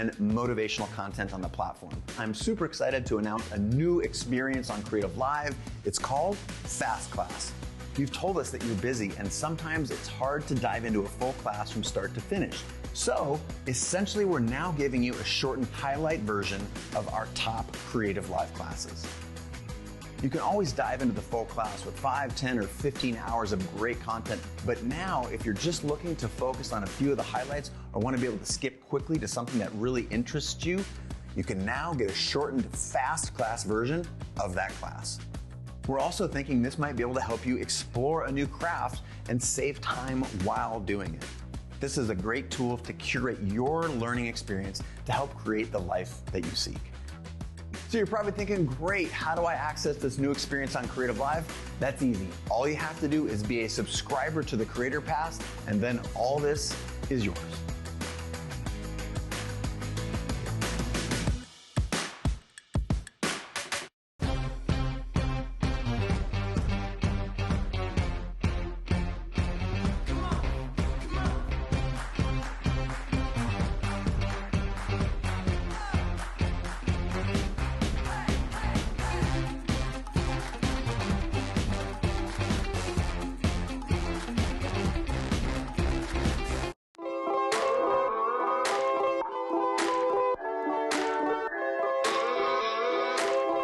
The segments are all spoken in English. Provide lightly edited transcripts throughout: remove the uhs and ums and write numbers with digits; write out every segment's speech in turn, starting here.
and motivational content on the platform. I'm super excited to announce a new experience on CreativeLive. It's called Fast Class. You've told us that you're busy and sometimes it's hard to dive into a full class from start to finish. So essentially, we're now giving you a shortened highlight version of our top CreativeLive classes. You can always dive into the full class with 5, 10, or 15 hours of great content. But now, if you're just looking to focus on a few of the highlights or want to be able to skip quickly to something that really interests you, you can now get a shortened fast class version of that class. We're also thinking this might be able to help you explore a new craft and save time while doing it. This is a great tool to curate your learning experience to help create the life that you seek. So you're probably thinking, great, how do I access this new experience on CreativeLive? That's easy. All you have to do is be a subscriber to the Creator Pass, and then all this is yours.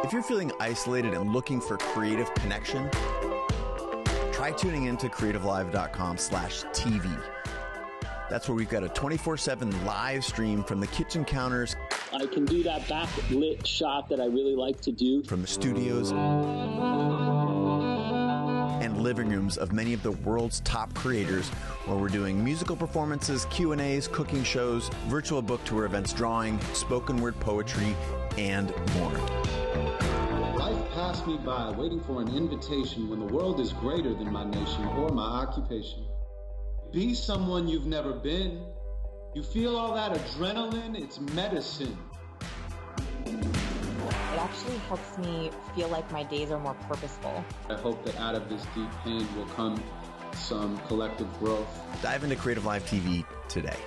If you're feeling isolated and looking for creative connection, try tuning into creativelive.com/TV. That's where we've got a 24/7 live stream from the kitchen counters. I can do that backlit shot that I really like to do. From the studios and living rooms of many of the world's top creators, where we're doing musical performances, Q&As, cooking shows, virtual book tour events, drawing, spoken word poetry, and more. Life passed me by waiting for an invitation when the world is greater than my nation or my occupation. Be someone you've never been. You feel all that adrenaline, it's medicine. It actually helps me feel like my days are more purposeful. I hope that out of this deep pain will come some collective growth. Dive into CreativeLive TV today.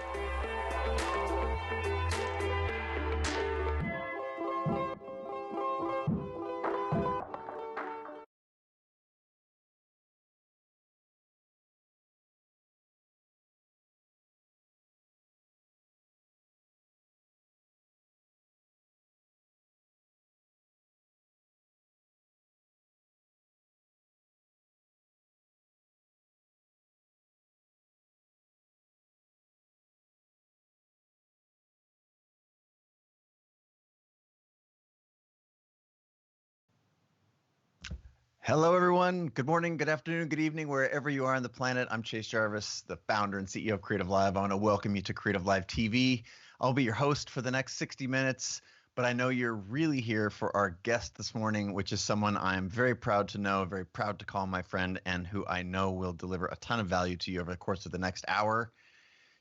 Hello, everyone. Good morning, good afternoon, good evening, wherever you are on the planet. I'm Chase Jarvis, the founder and CEO of CreativeLive. I want to welcome you to CreativeLive TV. I'll be your host for the next 60 minutes, but I know you're really here for our guest this morning, which is someone I'm very proud to know, very proud to call my friend, and who I know will deliver a ton of value to you over the course of the next hour.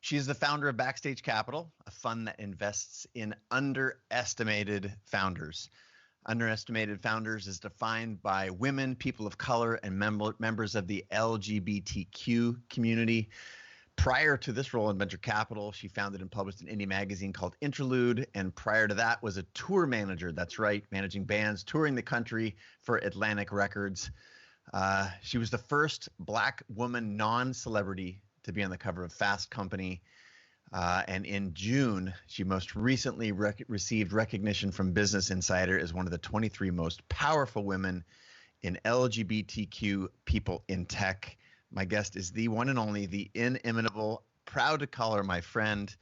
She is the founder of Backstage Capital, a fund that invests in underestimated founders. Underestimated founders is defined by women, people of color, and members of the LGBTQ community. Prior to this role in venture capital, she founded and published an indie magazine called Interlude, and prior to that was a tour manager. That's right, managing bands, touring the country for Atlantic Records. She was the first Black woman non-celebrity to be on the cover of Fast Company. And in June, she most recently received recognition from Business Insider as one of the 23 most powerful women in LGBTQ people in tech. My guest is the one and only, the inimitable, proud to call her my friend,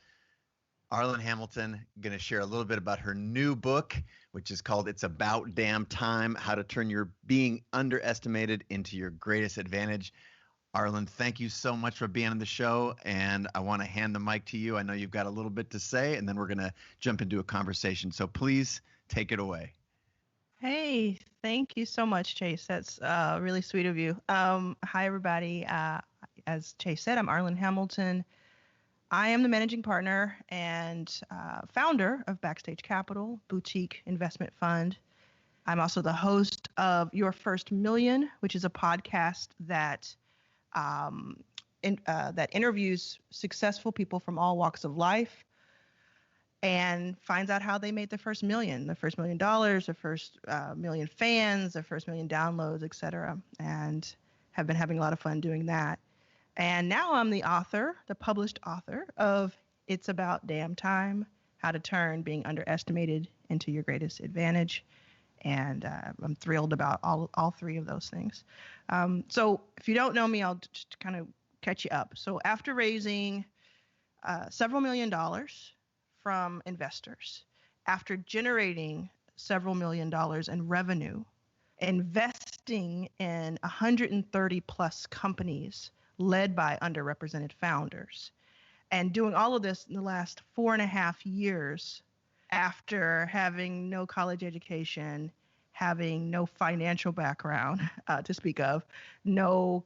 Arlan Hamilton. Going to share a little bit about her new book, which is called It's About Damn Time, How to Turn Your Being Underestimated into Your Greatest Advantage. Arlan, thank you so much for being on the show, and I want to hand the mic to you. I know you've got a little bit to say, and then we're going to jump into a conversation. So please take it away. Hey, thank you so much, Chase. That's really sweet of you. Hi, everybody. As Chase said, I'm Arlan Hamilton. I am the managing partner and founder of Backstage Capital, boutique investment fund. I'm also the host of Your First Million, which is a podcast that that interviews successful people from all walks of life. and finds out how they made their first million, their first $1 million, their first million fans, their first million downloads, etc. And have been having a lot of fun doing that. And now I'm the author, the published author of It's About Damn Time, How to Turn Being Underestimated into Your Greatest Advantage. And I'm thrilled about all three of those things. So if you don't know me, I'll just kind of catch you up. So after raising several $1 million from investors, after generating several $1 million in revenue, investing in 130 plus companies led by underrepresented founders, and doing all of this in the last 4.5 years after having no college education, having no financial background to speak of, no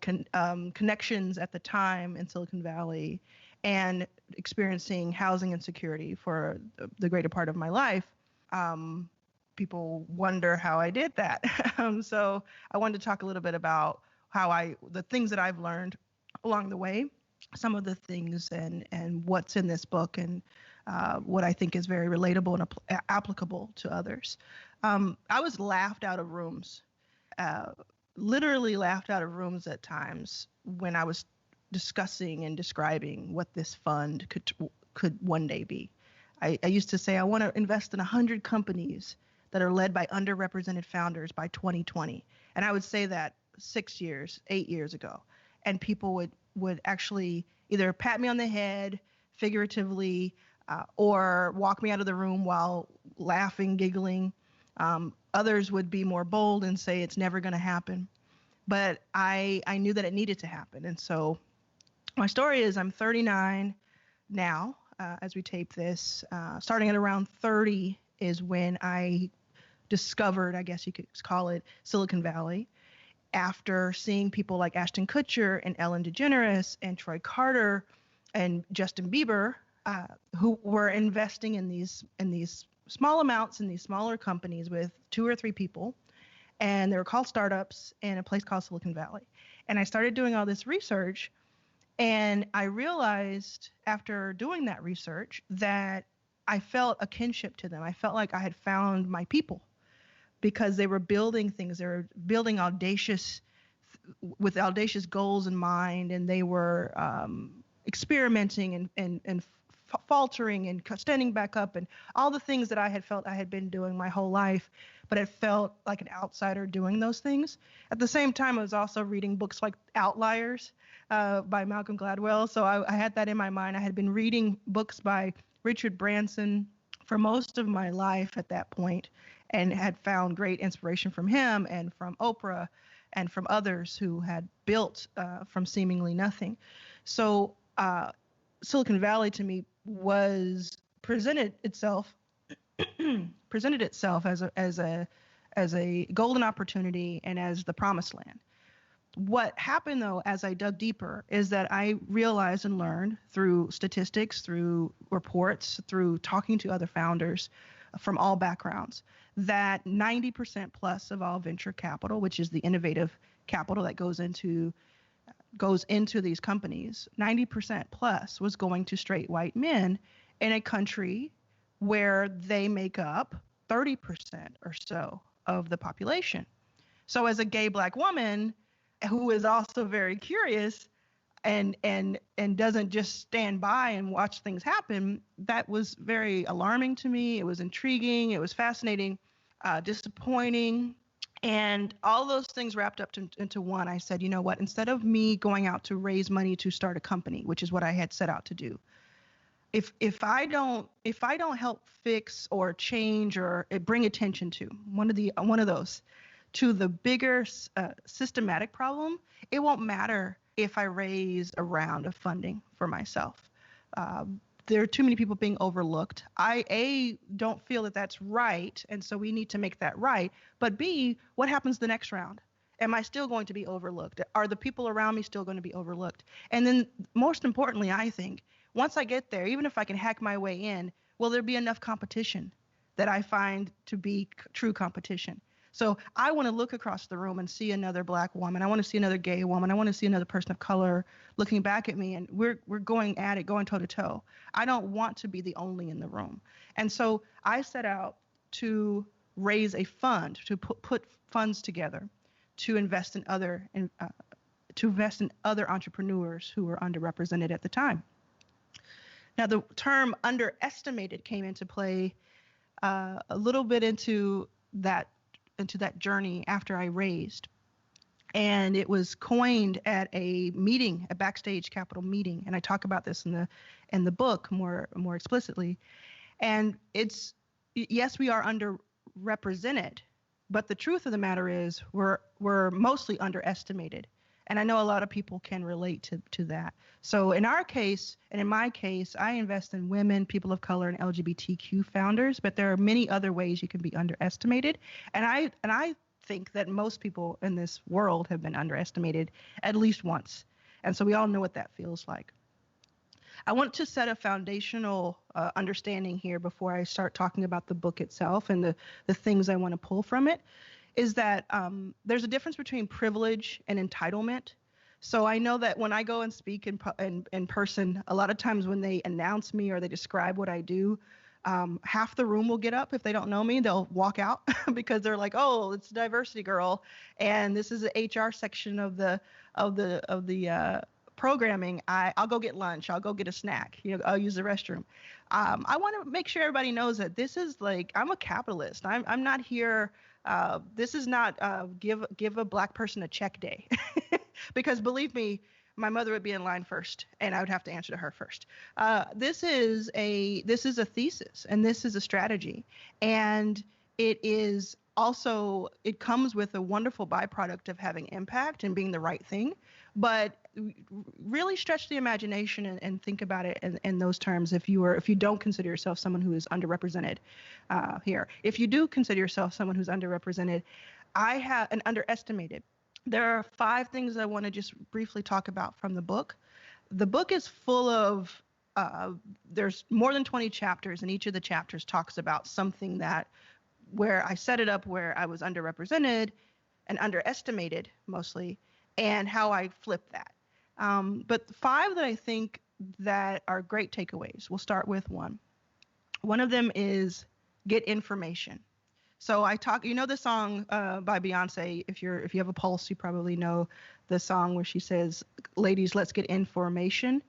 connections at the time in Silicon Valley, and experiencing housing insecurity for the greater part of my life, people wonder how I did that. So I wanted to talk a little bit about the things that I've learned along the way, some of the things and what's in this book, and what I think is very relatable and applicable to others. I was laughed out of rooms, literally laughed out of rooms at times when I was discussing and describing what this fund could one day be. I used to say I want to invest in 100 companies that are led by underrepresented founders by 2020. And I would say that 8 years ago. And people would actually either pat me on the head figuratively, or walk me out of the room while laughing, giggling. Others would be more bold and say it's never going to happen. But I knew that it needed to happen. And so my story is I'm 39 now, as we tape this. Starting at around 30 is when I discovered, I guess you could call it, Silicon Valley. After seeing people like Ashton Kutcher and Ellen DeGeneres and Troy Carter and Justin Bieber, who were investing in these small amounts in these smaller companies with 2 or 3 people, and they were called startups in a place called Silicon Valley. And I started doing all this research, and I realized after doing that research that I felt a kinship to them. I felt like I had found my people, because they were building things. They were building with audacious goals in mind, and they were experimenting and faltering and standing back up, and all the things that I had felt I had been doing my whole life, but it felt like an outsider doing those things. At the same time, I was also reading books like Outliers by Malcolm Gladwell. So I had that in my mind. I had been reading books by Richard Branson for most of my life at that point, and had found great inspiration from him and from Oprah and from others who had built from seemingly nothing. So Silicon Valley to me presented itself as a golden opportunity and as the promised land. What happened, though, as I dug deeper, is that I realized and learned through statistics, through reports, through talking to other founders from all backgrounds, that 90% plus of all venture capital, which is the innovative capital that goes into these companies, 90% plus was going to straight white men in a country where they make up 30% or so of the population. So as a gay Black woman who is also very curious and doesn't just stand by and watch things happen, that was very alarming to me. It was intriguing. It was fascinating, disappointing. And all those things wrapped up into one. I said, you know what, instead of me going out to raise money to start a company, which is what I had set out to do, if I don't help fix or change or bring attention to one of those to the bigger systematic problem, it won't matter if I raise a round of funding for myself. There are too many people being overlooked. I don't feel that that's right, and so we need to make that right. But B, what happens the next round? Am I still going to be overlooked? Are the people around me still going to be overlooked? And then most importantly, I think, once I get there, even if I can hack my way in, will there be enough competition that I find to be true competition? So I want to look across the room and see another Black woman. I want to see another gay woman. I want to see another person of color looking back at me, and we're going at it, going toe to toe. I don't want to be the only in the room. And so I set out to raise a fund, to put funds together to invest in other entrepreneurs who were underrepresented at the time. Now, the term underestimated came into play a little bit into that journey after I raised. And it was coined at a meeting, a backstage Capitol meeting. And I talk about this in the book more explicitly. And it's, yes, we are underrepresented, but the truth of the matter is we're mostly underestimated. And I know a lot of people can relate to that. So in our case, and in my case, I invest in women, people of color, and LGBTQ founders, but there are many other ways you can be underestimated. And I think that most people in this world have been underestimated at least once. And so we all know what that feels like. I want to set a foundational understanding here before I start talking about the book itself and the things I want to pull from it, is that there's a difference between privilege and entitlement. So I know that when I go and speak in person, a lot of times when they announce me or they describe what I do, half the room will get up. If they don't know me, they'll walk out because they're like, "Oh, it's a diversity girl, and this is the HR section of the programming. I'll go get lunch. I'll go get a snack. I'll use the restroom." I want to make sure everybody knows that this is like, I'm a capitalist. I'm not here. This is not give a Black person a check day, because believe me, my mother would be in line first, and I would have to answer to her first. This is a thesis, and this is a strategy, and it comes with a wonderful byproduct of having impact and being the right thing. But really stretch the imagination and think about it in those terms. If you don't consider yourself someone who is underrepresented here, if you do consider yourself someone who's underrepresented, underestimated. There are 5 things I want to just briefly talk about from the book. The book is full of there's more than 20 chapters, and each of the chapters talks about something where I set it up where I was underrepresented and underestimated mostly, and how I flip that. But 5 that I think that are great takeaways. We'll start with one. One of them is get information. So the song by Beyonce. If you have a pulse, you probably know the song where she says, "Ladies, let's get information."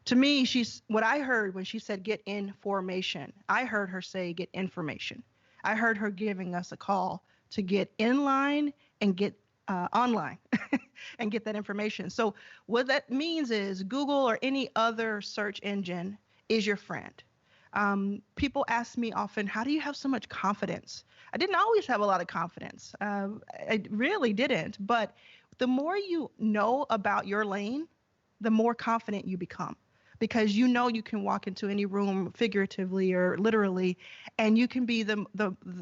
To me, what I heard when she said get information, I heard her say get information. I heard her giving us a call to get in line and get online and get that information. So what that means is Google or any other search engine is your friend. People ask me often, how do you have so much confidence? I didn't always have a lot of confidence. I really didn't. But the more you know about your lane, the more confident you become, because you can walk into any room figuratively or literally, and you can be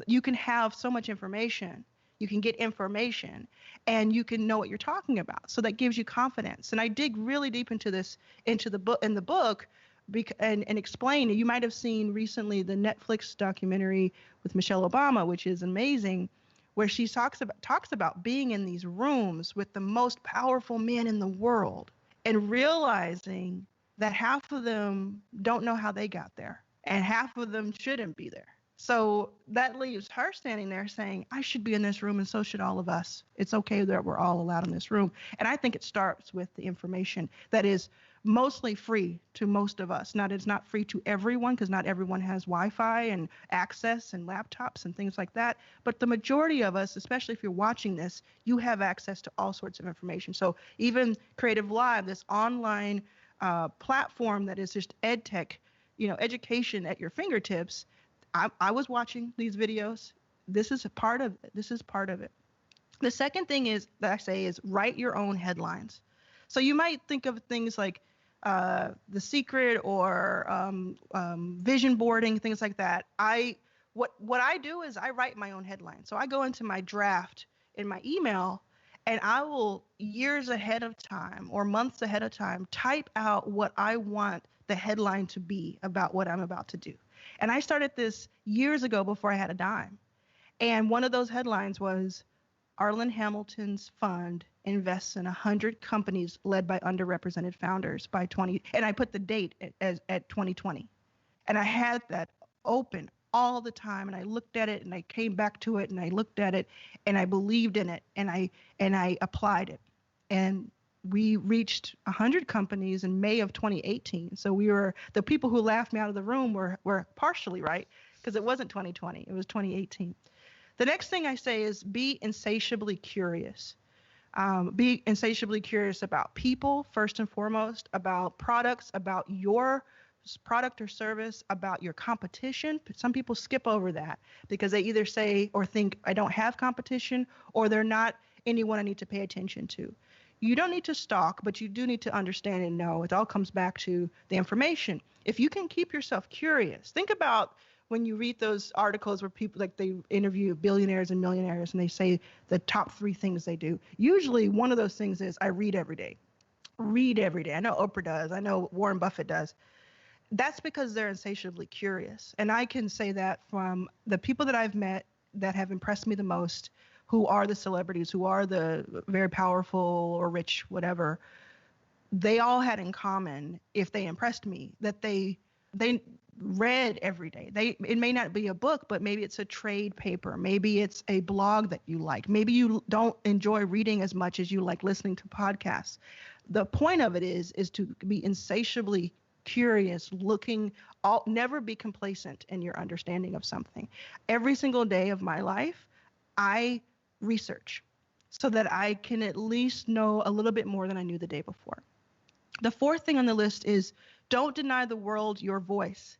you can have so much information. You can get information, and you can know what you're talking about. So that gives you confidence. And I dig really deep into the book, and explain. You might have seen recently the Netflix documentary with Michelle Obama, which is amazing, where she talks about being in these rooms with the most powerful men in the world and realizing that half of them don't know how they got there, and half of them shouldn't be there. So that leaves her standing there saying, I should be in this room, and so should all of us. It's okay that we're all allowed in this room. And I think it starts with the information that is mostly free to most of us. It's not free to everyone, because not everyone has Wi-Fi and access and laptops and things like that. But the majority of us, especially if you're watching this, you have access to all sorts of information. So even CreativeLive, this online platform that is just ed tech, education at your fingertips. I was watching these videos. This is part of it. The second thing that I say is write your own headlines. So you might think of things like The Secret or vision boarding, things like that. What I do is I write my own headline. So I go into my draft in my email, and I will, years ahead of time or months ahead of time, type out what I want the headline to be about what I'm about to do. And I started this years ago before I had a dime. And one of those headlines was Arlan Hamilton's fund invests in 100 companies led by underrepresented founders by 20, and I put the date at 2020. And I had that open all the time, and I looked at it, and I came back to it, and I looked at it, and I believed in it, and I applied it. And we reached 100 companies in May of 2018. So the people who laughed me out of the room were partially right, because it wasn't 2020, it was 2018. The next thing I say is be insatiably curious. Be insatiably curious about people, first and foremost, about products, about your product or service, about your competition. Some people skip over that because they either say or think, I don't have competition, or they're not anyone I need to pay attention to. You don't need to stalk, but you do need to understand and know. It all comes back to the information. If you can keep yourself curious, think about when you read those articles where people, like, they interview billionaires and millionaires and they say the top 3 things they do. Usually one of those things is, I read every day. Read every day. I know Oprah does. I know Warren Buffett does. That's because they're insatiably curious. And I can say that from the people that I've met that have impressed me the most, who are the celebrities, who are the very powerful or rich, whatever, they all had in common, if they impressed me, that they read every day. It may not be a book, but maybe it's a trade paper. Maybe it's a blog that you like. Maybe you don't enjoy reading as much as you like listening to podcasts. The point of it is to be insatiably curious, never be complacent in your understanding of something. Every single day of my life, I research so that I can at least know a little bit more than I knew the day before. The 4th thing on the list is don't deny the world your voice.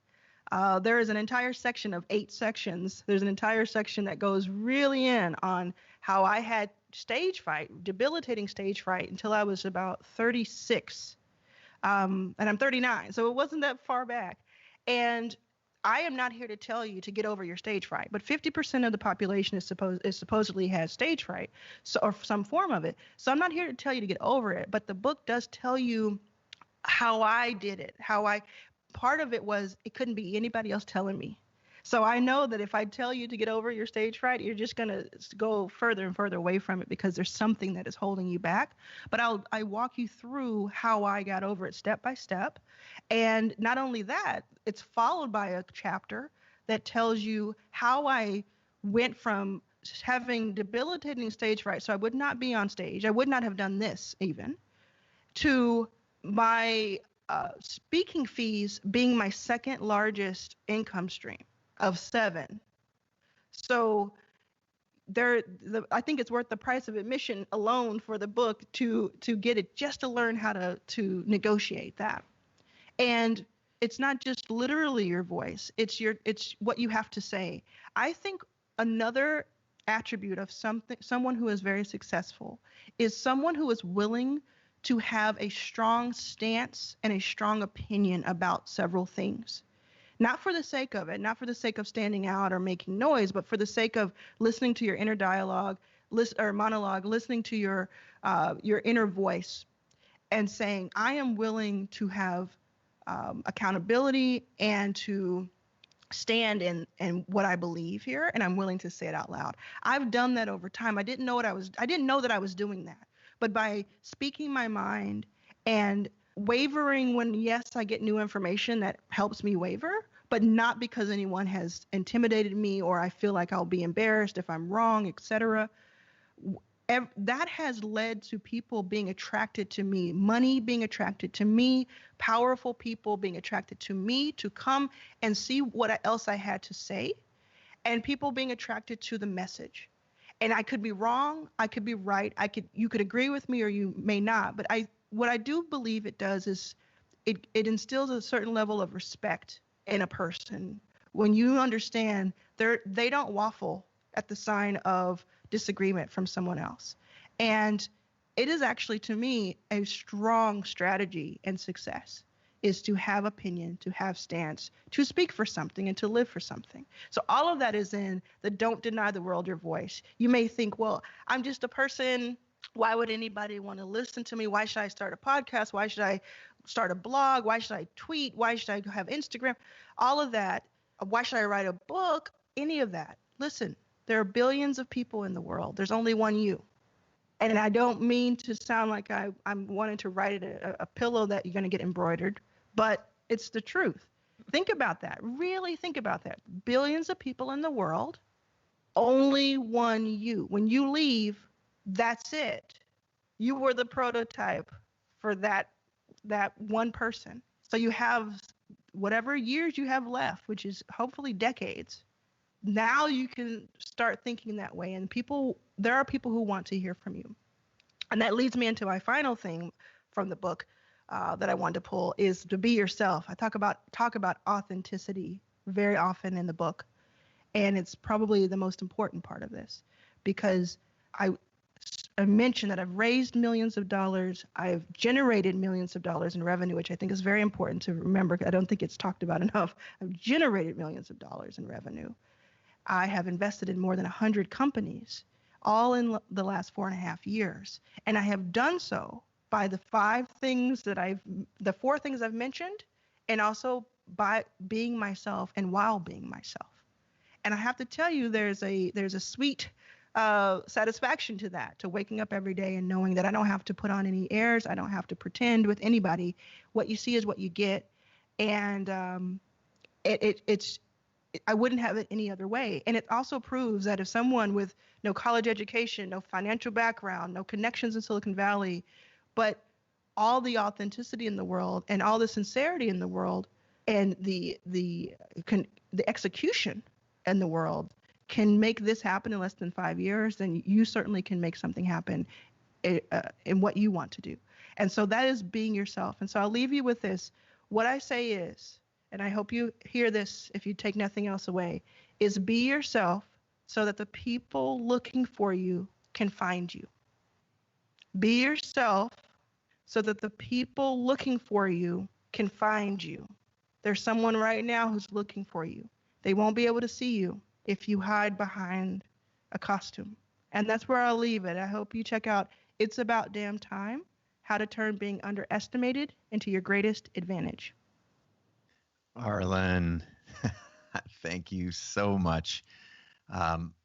There is an entire section of 8 sections. There's an entire section that goes really in on how I had stage fright, debilitating stage fright, until I was about 36. And I'm 39, so it wasn't that far back. And I am not here to tell you to get over your stage fright, but 50% of the population supposedly has stage fright, or some form of it. So I'm not here to tell you to get over it, but the book does tell you how I did it, part of it was it couldn't be anybody else telling me. So I know that if I tell you to get over your stage fright, you're just going to go further and further away from it because there's something that is holding you back. But I walk you through how I got over it step by step. And not only that, it's followed by a chapter that tells you how I went from having debilitating stage fright, so I would not be on stage, I would not have done this even, to my speaking fees being my 2nd largest income stream of 7. So I think it's worth the price of admission alone for the book to get it, just to learn how to negotiate that. And it's not just literally your voice, it's what you have to say. I think another attribute of someone who is very successful is someone who is willing to have a strong stance and a strong opinion about several things. Not for the sake of it, not for the sake of standing out or making noise, but for the sake of listening to your inner dialogue, monologue, listening to your inner voice, and saying, I am willing to have accountability and to stand in what I believe here, and I'm willing to say it out loud. I've done that over time. I didn't know that I was doing that. But by speaking my mind and wavering when, yes, I get new information that helps me waver, but not because anyone has intimidated me or I feel like I'll be embarrassed if I'm wrong, etc. That has led to people being attracted to me, money being attracted to me, powerful people being attracted to me to come and see what else I had to say, and people being attracted to the message. And I could be wrong, I could be right, you could agree with me or you may not, but what I do believe it does is it instills a certain level of respect in a person when you understand they don't waffle at the sign of disagreement from someone else. And it is actually, to me, a strong strategy in success is to have opinion, to have stance, to speak for something, and to live for something. So all of that is in the don't deny the world your voice. You may think, well, I'm just a person. Why would anybody want to listen to me? Why should I start a podcast? Why should I start a blog? Why should I tweet? Why should I have Instagram? All of that. Why should I write a book? Any of that. Listen, There are billions of people in the world. There's only one you. And I don't mean to sound like I'm wanting to write it a pillow that you're going to get embroidered, but it's the truth. Think about that. Really think about that. Billions of people in the world, only one you. When you leave, that's it. You were the prototype for that one person. So you have whatever years you have left, which is hopefully decades. Now you can start thinking that way. And there are people who want to hear from you. And that leads me into my final thing from the book that I wanted to pull is to be yourself. I talk about authenticity very often in the book. And it's probably the most important part of this because I mentioned that I've raised millions of dollars. I've generated millions of dollars in revenue, which I think is very important to remember. I don't think it's talked about enough. I've generated millions of dollars in revenue. I have invested in more than 100 companies, all in the last 4.5 years. And I have done so by the four things I've mentioned, and also by being myself and while being myself. And I have to tell you, there's a sweet satisfaction to that, to waking up every day and knowing that I don't have to put on any airs. I don't have to pretend with anybody. What you see is what you get. And I wouldn't have it any other way. And it also proves that if someone with no college education, no financial background, no connections in Silicon Valley, but all the authenticity in the world and all the sincerity in the world and the execution in the world can make this happen in less than 5 years, then you certainly can make something happen in what you want to do. And so that is being yourself. And so I'll leave you with this. What I say is, and I hope you hear this if you take nothing else away, is be yourself so that the people looking for you can find you. Be yourself so that the people looking for you can find you. There's someone right now who's looking for you. They won't be able to see you if you hide behind a costume. And that's where I'll leave it. I hope you check out It's About Damn Time, How to Turn Being Underestimated into Your Greatest Advantage. Arlan, thank you so much.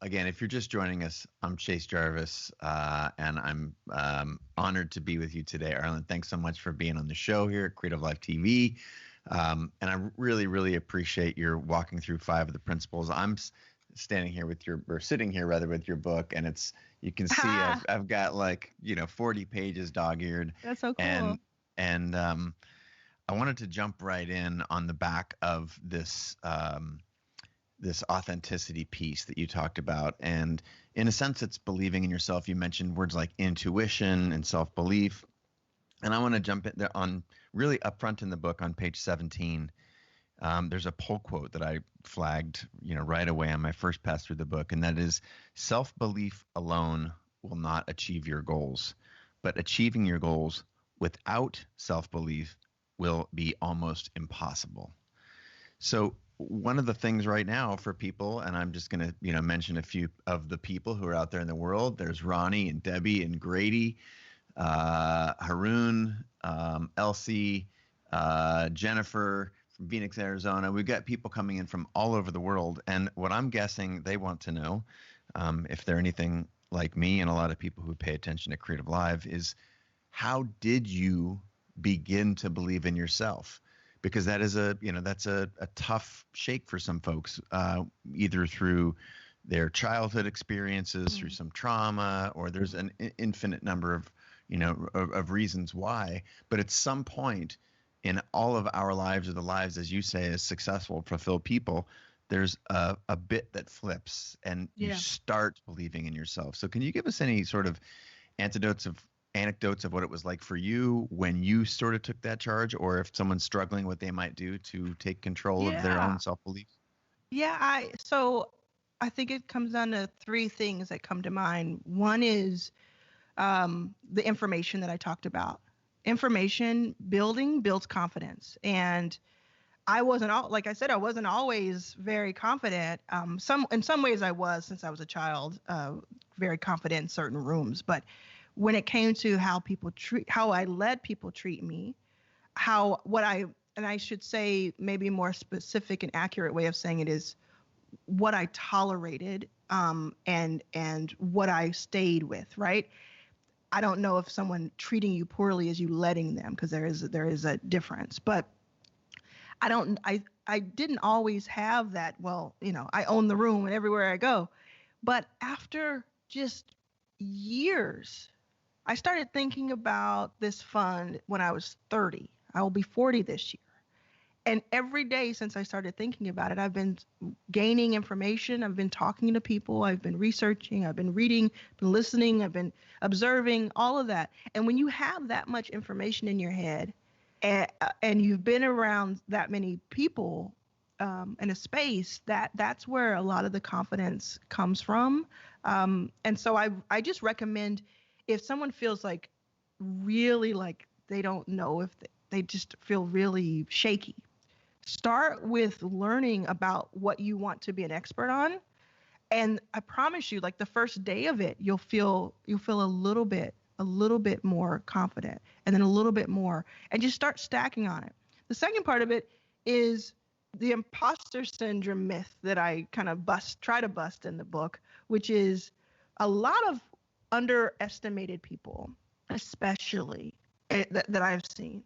Again, if you're just joining us, I'm Chase Jarvis, and I'm honored to be with you today. Arlan, thanks so much for being on the show here at CreativeLive TV. And I really, really appreciate your walking through 5 of the principles. I'm sitting here with your book, and you can see I've got 40 pages dog-eared. That's so cool. And I wanted to jump right in on the back of this authenticity piece that you talked about. And in a sense, it's believing in yourself. You mentioned words like intuition and self-belief. And I want to jump in there on really upfront in the book on page 17. There's a pull quote that I flagged, right away on my first pass through the book. And that is, self-belief alone will not achieve your goals, but achieving your goals without self-belief will be almost impossible. So one of the things right now for people, and I'm just going to, mention a few of the people who are out there in the world. There's Ronnie and Debbie and Grady, Haroon, Elsie, Jennifer from Phoenix, Arizona. We've got people coming in from all over the world. And what I'm guessing they want to know, if they're anything like me and a lot of people who pay attention to Creative Live, is how did you begin to believe in yourself? Because that is that's a tough shake for some folks, either through their childhood experiences, through some trauma, or there's an infinite number of, of reasons why. But at some point in all of our lives, or the lives, as you say, as successful, fulfilled people, there's a bit that flips and you start believing in yourself. So can you give us any sort of anecdotes of what it was like for you when you sort of took that charge, or if someone's struggling, what they might do to take control of their own self-belief? Yeah, I think it comes down to 3 things that come to mind. One is the information that I talked about. Information builds confidence. And I wasn't always very confident. In some ways I was, since I was a child, very confident in certain rooms. But when it came to how I let people treat me, and I should say maybe a more specific and accurate way of saying it is what I tolerated and what I stayed with, right? I don't know if someone treating you poorly is you letting them, because there is a difference. But I didn't always have that. Well, I own the room and everywhere I go. But after just years, I started thinking about this fund when I was 30. I will be 40 this year. And every day since I started thinking about it, I've been gaining information. I've been talking to people. I've been researching. I've been reading, been listening. I've been observing, all of that. And when you have that much information in your head, and you've been around that many people in a space, that's where a lot of the confidence comes from. And so I just recommend, if someone feels like really like they don't know, if they just feel really shaky, start with learning about what you want to be an expert on. And I promise you, like the first day of it, you'll feel a little bit more confident, and then a little bit more, and just start stacking on it. The second part of it is the imposter syndrome myth that I kind of try to bust in the book, which is a lot of underestimated people, especially that I've seen,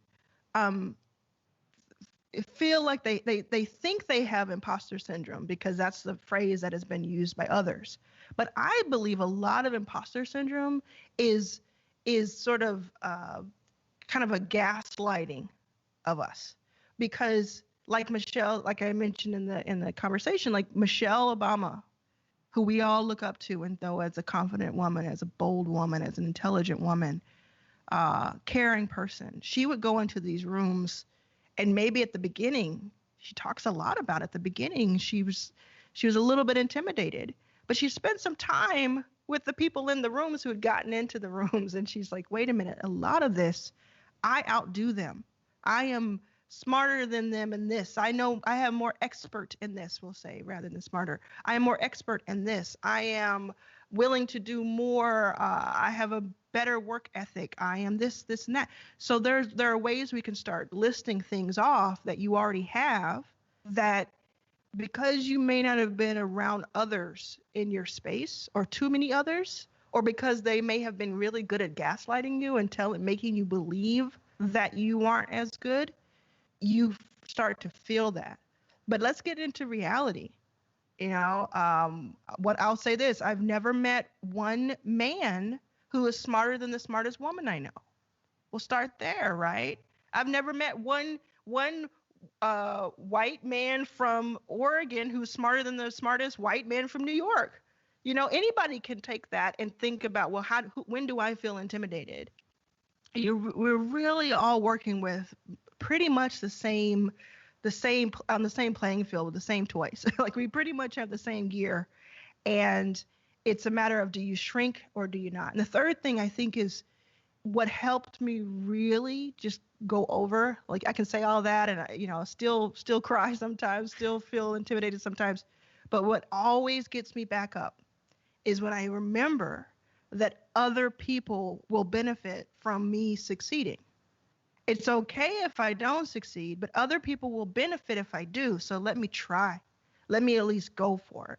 feel like they think they have imposter syndrome because that's the phrase that has been used by others. But I believe a lot of imposter syndrome is sort of kind of a gaslighting of us, because like Michelle, like I mentioned in the conversation, like Michelle Obama, who we all look up to, and though as a confident woman, as a bold woman, as an intelligent woman, caring person, she would go into these rooms, and maybe at the beginning, she talks a lot about at the beginning, she was a little bit intimidated, but she spent some time with the people in the rooms who had gotten into the rooms, and she's like, wait a minute, a lot of this, I outdo them. I am smarter than them in this. I know I have more expert in this, we'll say, rather than smarter. I am more expert in this. I am willing to do more. I have a better work ethic. I am this, and that. So there are ways we can start listing things off that you already have, that because you may not have been around others in your space, or too many others, or because they may have been really good at gaslighting you and making you believe that you aren't as good, you start to feel that. But let's get into reality. What I'll say this, I've never met one man who is smarter than the smartest woman I know. We'll start there, right? I've never met one white man from Oregon who's smarter than the smartest white man from New York. Anybody can take that and think about, well, when do I feel intimidated? We're really all working with pretty much the same on the same playing field with the same toys. Like we pretty much have the same gear, and it's a matter of, do you shrink or do you not? And the third thing I think is what helped me really just go over, like I can say all that and I still cry sometimes, still feel intimidated sometimes, but what always gets me back up is when I remember that other people will benefit from me succeeding. It's okay if I don't succeed, but other people will benefit if I do. So let me try. Let me at least go for it.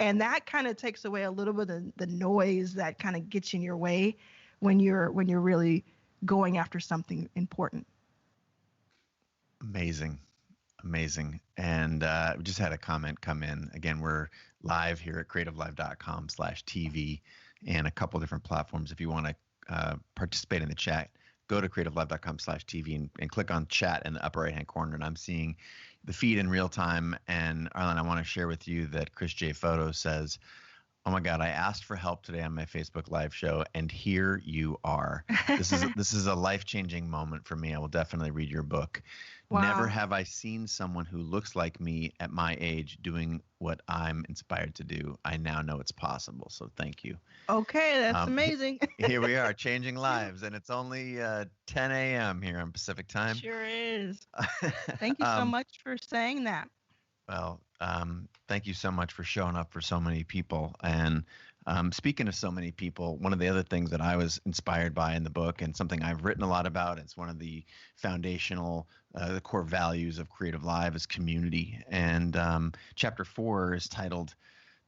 And that kind of takes away a little bit of the noise that kind of gets in your way when you're really going after something important. Amazing. And we just had a comment come in. Again, we're live here at creativelive.com/TV and a couple different platforms. If you want to participate in the chat, go to creativelive.com/TV and click on chat in the upper right-hand corner. And I'm seeing the feed in real time. And Arlan, I want to share with you that Chris J. Photo says, oh my God, I asked for help today on my Facebook Live show, and here you are. This is a life-changing moment for me. I will definitely read your book. Wow. Never have I seen someone who looks like me at my age doing what I'm inspired to do. I now know it's possible. So thank you. Okay, that's amazing. Here we are, changing lives, and it's only 10 a.m. here on Pacific time. Sure is. Thank you so much for saying that. Well, thank you so much for showing up for so many people. And speaking of so many people, one of the other things that I was inspired by in the book, and something I've written a lot about, it's one of the foundational, the core values of Creative Live, is community. And chapter 4 is titled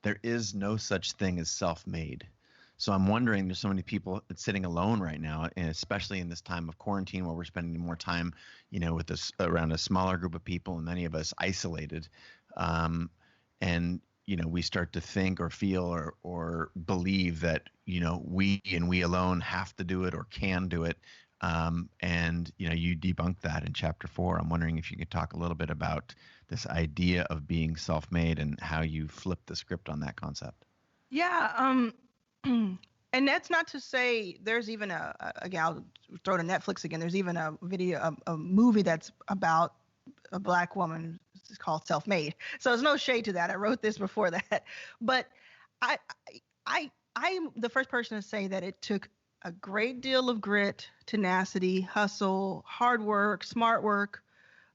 there is no such thing as self-made. So I'm wondering, there's so many people sitting alone right now, and especially in this time of quarantine where we're spending more time, with this around a smaller group of people, and many of us isolated. And we start to think or feel or believe that, we and we alone have to do it or can do it. And you debunked that in chapter 4. I'm wondering if you could talk a little bit about this idea of being self-made and how you flip the script on that concept. Yeah. And that's not to say there's even I'll throw to Netflix again. There's even a video, a movie that's about a Black woman. It's called Self-Made. So there's no shade to that. I wrote this before that, but I'm the first person to say that it took a great deal of grit, tenacity, hustle, hard work, smart work,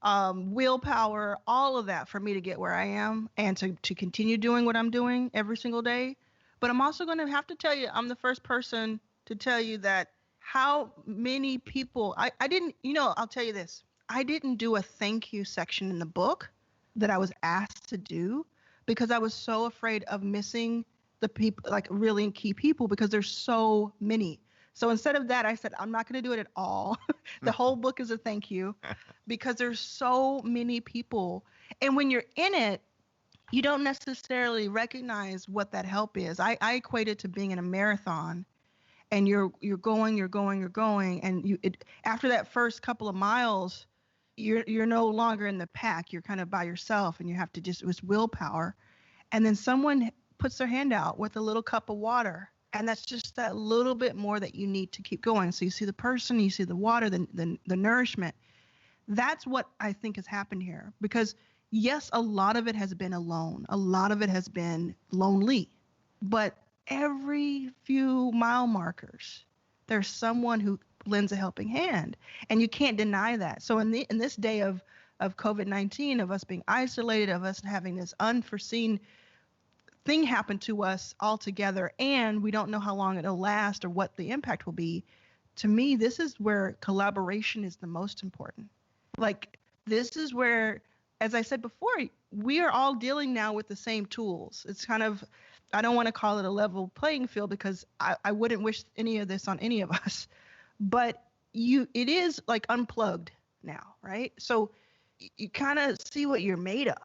willpower, all of that for me to get where I am and to continue doing what I'm doing every single day. But I'm also going to have to tell you, I'm the first person to tell you that how many people, I didn't, I'll tell you this. I didn't do a thank you section in the book that I was asked to do because I was so afraid of missing the people, like really key people, because there's so many. So instead of that, I said, I'm not going to do it at all. The whole book is a thank you because there's so many people. And when you're in it, you don't necessarily recognize what that help is. I equate it to being in a marathon, and you're going, and after that first couple of miles, you're no longer in the pack. You're kind of by yourself, and you have to it's willpower. And then someone puts their hand out with a little cup of water, and that's just that little bit more that you need to keep going. So you see the person, you see the water, the nourishment. That's what I think has happened here, because yes, a lot of it has been alone. A lot of it has been lonely. But every few mile markers, there's someone who lends a helping hand. And you can't deny that. So in this day of COVID-19, of us being isolated, of us having this unforeseen thing happen to us all together, and we don't know how long it'll last or what the impact will be, to me, this is where collaboration is the most important. Like, this is where, as I said before, we are all dealing now with the same tools. It's kind of, I don't want to call it a level playing field because I wouldn't wish any of this on any of us, but it is like unplugged now, right? So you kind of see what you're made of,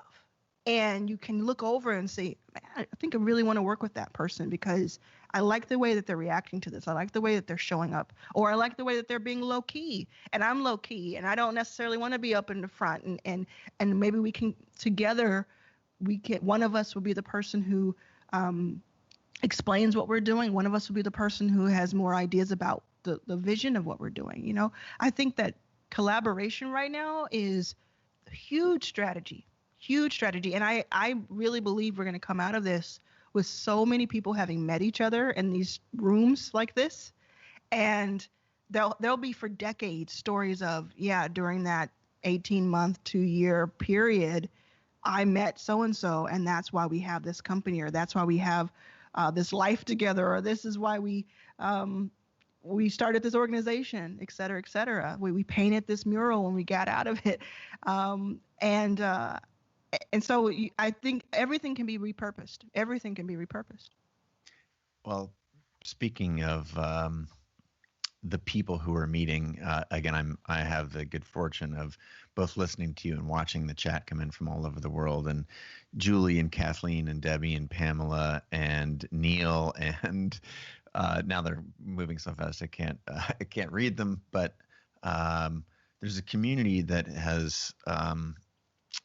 and you can look over and say, man, I think I really want to work with that person because I like the way that they're reacting to this. I like the way that they're showing up, or I like the way that they're being low key, and I'm low key, and I don't necessarily want to be up in the front. And maybe we can together, one of us will be the person who explains what we're doing. One of us will be the person who has more ideas about the vision of what we're doing. I think that collaboration right now is a huge strategy. And I really believe we're going to come out of this with so many people having met each other in these rooms like this. And there'll be for decades stories of, during that 18-month, 2-year period, I met so-and-so, and that's why we have this company, or that's why we have this life together, or this is why we started this organization, et cetera, et cetera. We painted this mural when we got out of it. And so I think everything can be repurposed. Everything can be repurposed. Well, speaking of the people who are meeting, again, I have the good fortune of both listening to you and watching the chat come in from all over the world. And Julie and Kathleen and Debbie and Pamela and Neil, and now they're moving so fast I can't read them. But there's a community that has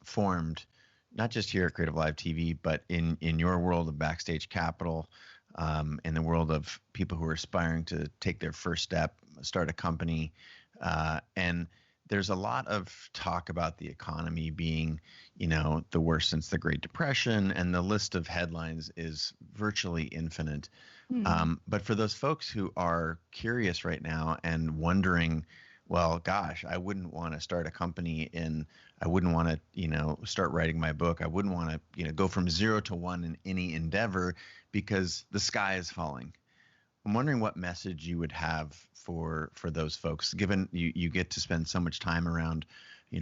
formed, not just here at CreativeLive TV, but in your world of Backstage Capital, in the world of people who are aspiring to take their first step, start a company. And there's a lot of talk about the economy being, the worst since the Great Depression, and the list of headlines is virtually infinite. But for those folks who are curious right now and wondering, well, gosh, I wouldn't want to start a company, and I wouldn't want to, start writing my book. I wouldn't want to, go from 0 to 1 in any endeavor because the sky is falling. I'm wondering what message you would have for those folks, given you get to spend so much time around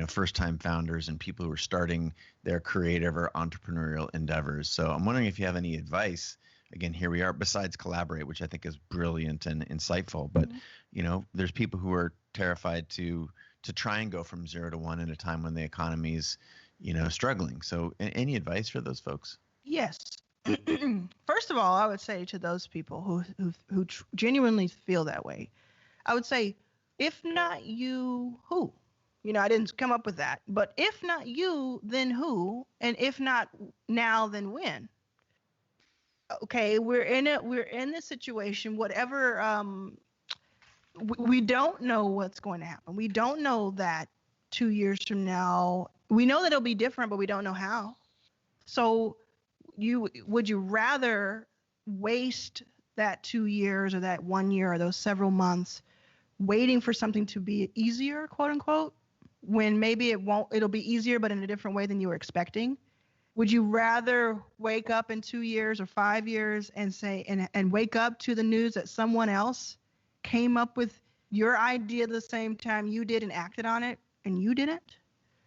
first-time founders and people who are starting their creative or entrepreneurial endeavors. So I'm wondering if you have any advice. Again, here we are, besides collaborate, which I think is brilliant and insightful. But, there's people who are terrified to try and go from 0 to 1 at a time when the economy's, struggling. So any advice for those folks? Yes. First of all, I would say to those people who genuinely feel that way, I would say, if not you, who? I didn't come up with that, but if not you, then who? And if not now, then when? Okay, we're in this situation, whatever, we don't know what's going to happen. We don't know that 2 years from now, we know that it'll be different, but we don't know how. So would you rather waste that 2 years or that 1 year or those several months waiting for something to be easier, quote unquote, when maybe it'll be easier, but in a different way than you were expecting? Would you rather wake up in 2 years or 5 years and say, and wake up to the news that someone else came up with your idea at the same time you did and acted on it and you didn't?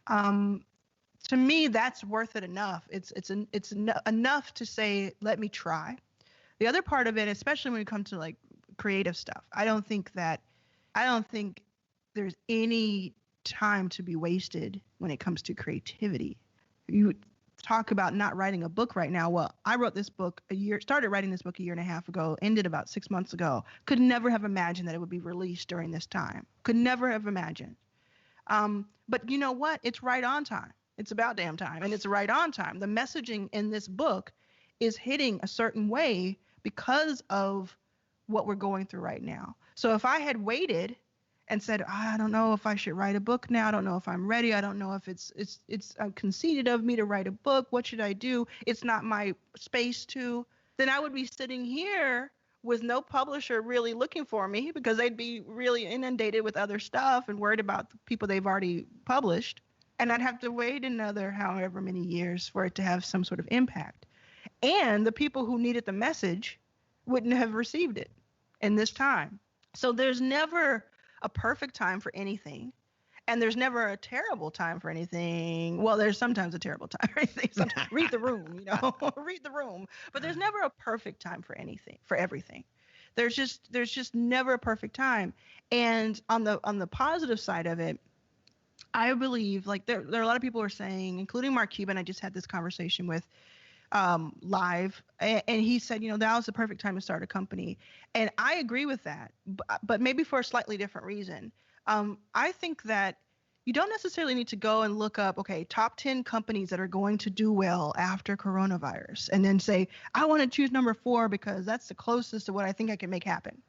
To me, that's worth it enough. It's enough to say, let me try. The other part of it, especially when it comes to like creative stuff, I don't think there's any time to be wasted when it comes to creativity. You talk about not writing a book right now. Well, I wrote this book started writing this book a year and a half ago, ended about 6 months ago. Could never have imagined that it would be released during this time. Could never have imagined. But you know what? It's right on time. It's about damn time, and it's right on time. The messaging in this book is hitting a certain way because of what we're going through right now. So if I had waited and said, I don't know if I should write a book now. I don't know if I'm ready. I don't know if it's conceited of me to write a book. What should I do? It's not my space to. Then I would be sitting here with no publisher really looking for me because they'd be really inundated with other stuff and worried about the people they've already published. And I'd have to wait another however many years for it to have some sort of impact. And the people who needed the message wouldn't have received it in this time. So there's never a perfect time for anything. And there's never a terrible time for anything. Well, there's sometimes a terrible time for anything. Sometimes read the room, read the room. But there's never a perfect time for anything, for everything. There's just never a perfect time. And on the positive side of it, I believe like there are a lot of people who are saying, including Mark Cuban, I just had this conversation with live, and he said, now is the perfect time to start a company. And I agree with that, but maybe for a slightly different reason. I think that you don't necessarily need to go and look up, okay, top 10 companies that are going to do well after coronavirus, and then say, I want to choose number 4 because that's the closest to what I think I can make happen.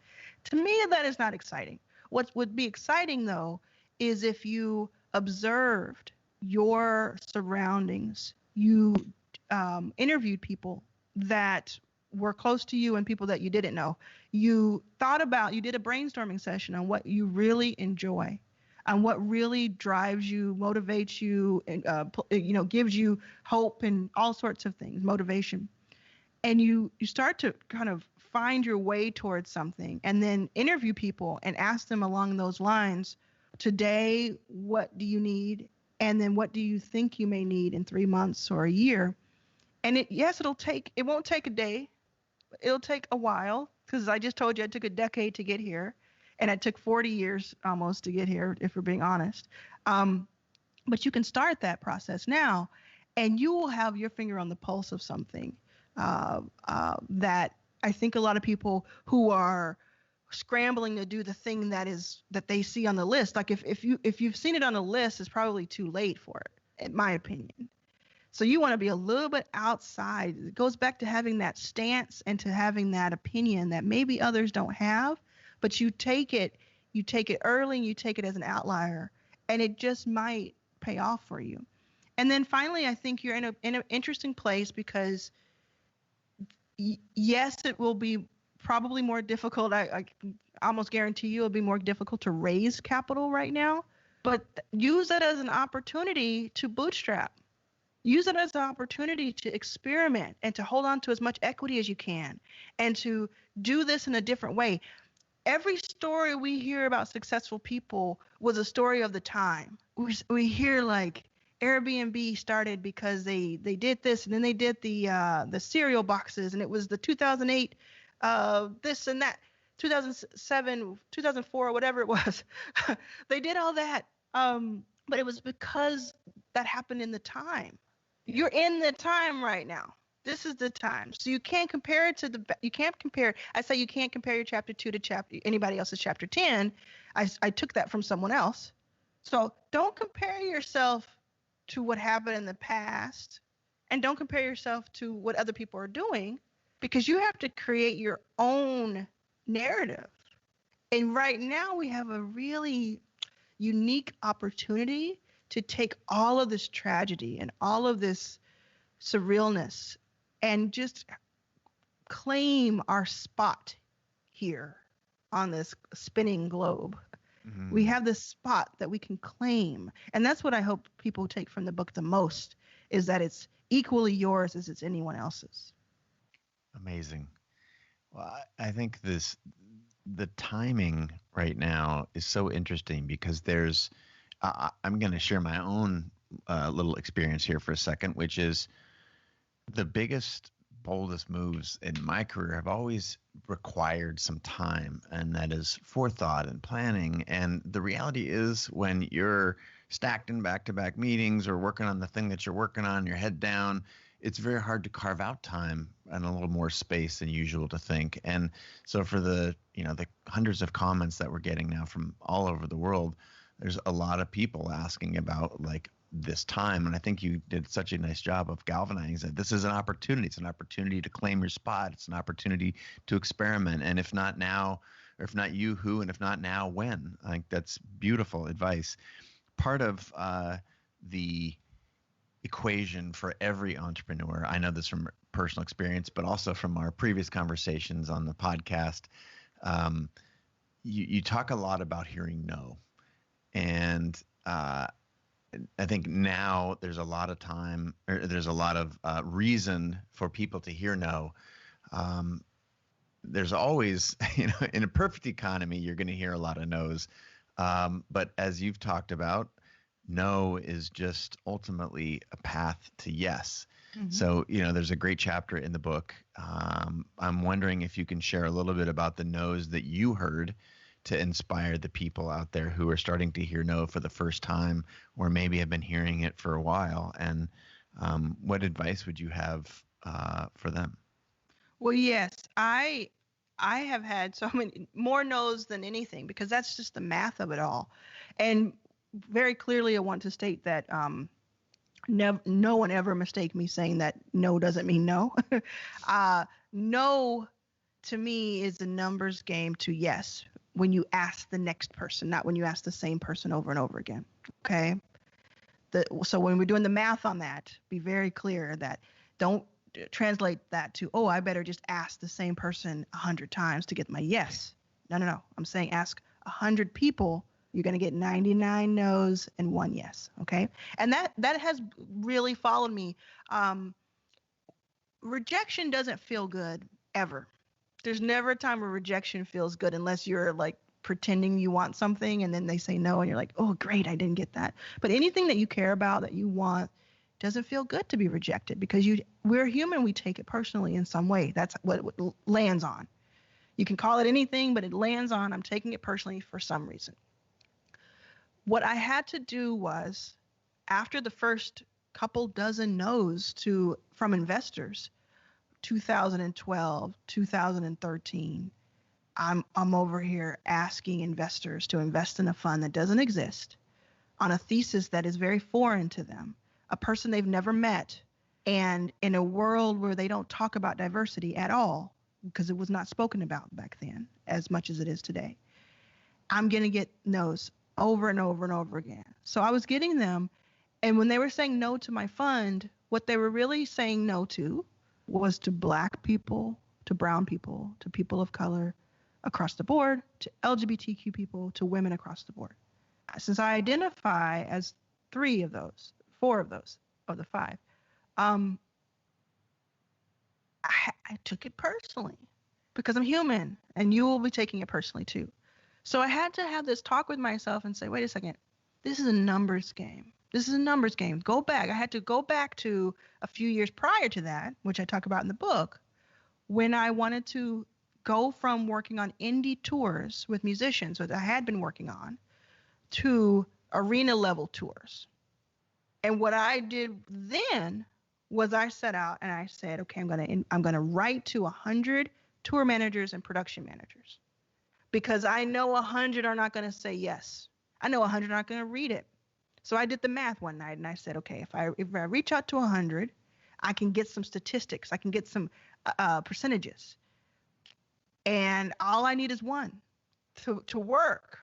To me, that is not exciting. What would be exciting, though, is if you observed your surroundings, you interviewed people that were close to you and people that you didn't know. You did a brainstorming session on what you really enjoy, on what really drives you, motivates you, and gives you hope and all sorts of things, motivation. And you start to kind of find your way towards something, and then interview people and ask them along those lines. Today, what do you need? And then what do you think you may need in 3 months or a year? And it won't take a day. It'll take a while, because I just told you it took a decade to get here, and it took 40 years almost to get here, if we're being honest. But you can start that process now, and you will have your finger on the pulse of something that I think a lot of people who are scrambling to do the thing that they see on the list, like if you've seen it on a list, it's probably too late for it, in my opinion. So you want to be a little bit outside. It goes back to having that stance and to having that opinion that maybe others don't have, but you take it early and you take it as an outlier, and it just might pay off for you. And then finally, I think you're in an interesting place because yes, it will be probably more difficult. I almost guarantee you it'll be more difficult to raise capital right now, but use it as an opportunity to bootstrap. Use it as an opportunity to experiment and to hold on to as much equity as you can and to do this in a different way. every story we hear about successful people was a story of the time. We hear like Airbnb started because they did this, and then they did the cereal boxes, and it was the 2008 this and that, 2007, 2004, whatever it was. They did all that, but it was because that happened in the time. You're in the time right now. This is the time. So you can't compare it to you can't compare. I say you can't compare your chapter 2 to anybody else's chapter 10. I took that from someone else. So don't compare yourself to what happened in the past, and don't compare yourself to what other people are doing, because you have to create your own narrative. And right now we have a really unique opportunity to take all of this tragedy and all of this surrealness and just claim our spot here on this spinning globe. Mm-hmm. We have this spot that we can claim. And that's what I hope people take from the book the most, is that it's equally yours as it's anyone else's. Amazing. Well, I think the timing right now is so interesting, because I'm going to share my own little experience here for a second, which is the biggest, boldest moves in my career have always required some time, and that is forethought and planning. And the reality is, when you're stacked in back-to-back meetings or working on the thing that you're working on, your head down, it's very hard to carve out time and a little more space than usual to think. And so for the hundreds of comments that we're getting now from all over the world, there's a lot of people asking about like this time. And I think you did such a nice job of galvanizing that this is an opportunity. It's an opportunity to claim your spot. It's an opportunity to experiment. And if not now, or if not you, who, and if not now, when? I think that's beautiful advice. Part of the equation for every entrepreneur, I know this from personal experience, but also from our previous conversations on the podcast, you talk a lot about hearing no. And I think now there's a lot of time, or there's a lot of reason for people to hear no. There's always, in a perfect economy, you're going to hear a lot of no's. But as you've talked about, no is just ultimately a path to yes. Mm-hmm. So, there's a great chapter in the book. I'm wondering if you can share a little bit about the no's that you heard to inspire the people out there who are starting to hear no for the first time, or maybe have been hearing it for a while. And what advice would you have for them? Well, yes, I have had so many more no's than anything, because that's just the math of it all. And very clearly, I want to state that no one ever mistake me saying that no doesn't mean no. No, to me, is a numbers game to yes when you ask the next person, not when you ask the same person over and over again. Okay. So when we're doing the math on that, be very clear that don't translate that to, oh, I better just ask the same person 100 times to get my yes. No. I'm saying ask 100 people. You're going to get 99 no's and 1 yes. Okay. And that has really followed me. Rejection doesn't feel good ever. There's never a time where rejection feels good, unless you're like pretending you want something and then they say no and you're like, oh, great, I didn't get that. But anything that you care about, that you want, doesn't feel good to be rejected, because we're human. We take it personally in some way. That's what it lands on. You can call it anything, but it lands on, I'm taking it personally for some reason. What I had to do was, after the first couple dozen no's from investors, 2012, 2013, I'm over here asking investors to invest in a fund that doesn't exist, on a thesis that is very foreign to them, a person they've never met, and in a world where they don't talk about diversity at all, because it was not spoken about back then as much as it is today. I'm going to get no's over and over and over again. So I was getting them, and when they were saying no to my fund, what they were really saying no to was to Black people, to brown people, to people of color across the board, to LGBTQ people, to women across the board. Since I identify as 4 of those of the 5, I took it personally. because I'm human and you will be taking it personally too. So I had to have this talk with myself and say, wait a second, this is a numbers game. This is a numbers game. Go back. I had to go back to a few years prior to that, which I talk about in the book, when I wanted to go from working on indie tours with musicians, which I had been working on, to arena level tours. And what I did then was I set out and I said, okay, I'm gonna write to 100 tour managers and production managers, because I know 100 are not gonna say yes. I know 100 are not gonna read it. So I did the math one night and I said, okay, if I reach out to 100, I can get some statistics. I can get some percentages. And all I need is one to work.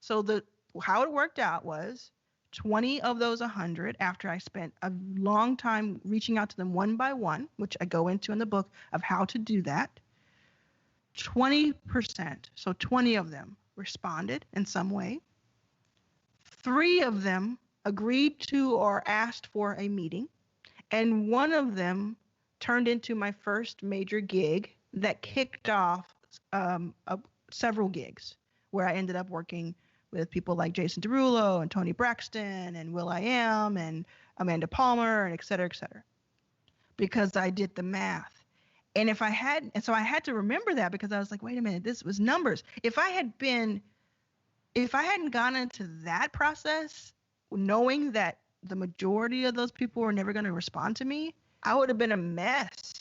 So how it worked out was 20 of those 100, after I spent a long time reaching out to them one by one, which I go into in the book of how to do that, 20%, so 20 of them responded in some way. 3 of them agreed to or asked for a meeting, and 1 of them turned into my first major gig that kicked off several gigs where I ended up working with people like Jason Derulo and Tony Braxton and will.i.am and Amanda Palmer and et cetera, because I did the math. And so I had to remember that, because I was like, wait a minute, this was numbers. If I hadn't gone into that process, knowing that the majority of those people were never going to respond to me, I would have been a mess.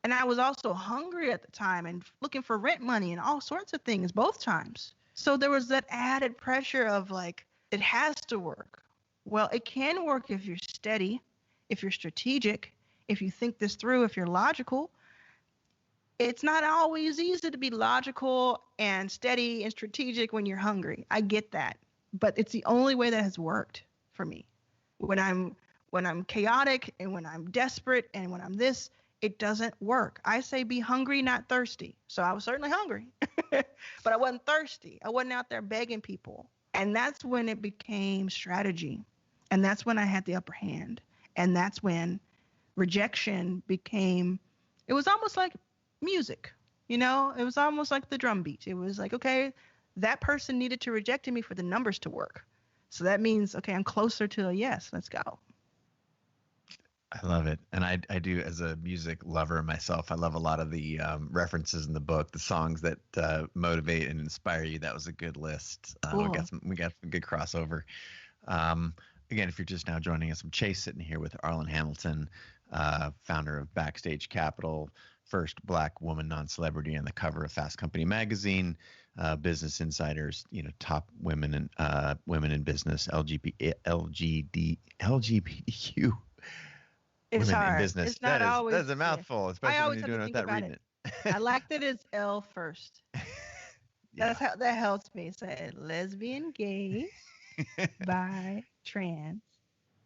And I was also hungry at the time and looking for rent money and all sorts of things both times. So there was that added pressure of like, it has to work. Well, it can work if you're steady, if you're strategic, if you think this through, if you're logical. It's not always easy to be logical and steady and strategic when you're hungry. I get that. But it's the only way that has worked for me. When I'm chaotic and when I'm desperate and when I'm this, it doesn't work. I say be hungry, not thirsty. So I was certainly hungry, but I wasn't thirsty. I wasn't out there begging people. And that's when it became strategy. And that's when I had the upper hand. And that's when rejection became, it was almost like music, it was almost like the drum beat. It was like, okay, that person needed to reject me for the numbers to work. So that means, okay, I'm closer to a yes, let's go. I love it. And I do, as a music lover myself, I love a lot of the references in the book, the songs that motivate and inspire you. That was a good list. Cool. We got some good crossover. Again, if you're just now joining us, I'm Chase, sitting here with Arlan Hamilton, founder of Backstage Capital, first Black woman non-celebrity on the cover of Fast Company magazine, Business Insider's, top women in business, LGBTQ. It's women hard. in business. It's not always. That's a mouthful, especially when you're doing it without reading it. I like that it's L first. Yeah. That helps me. Say lesbian, gay, bi, trans.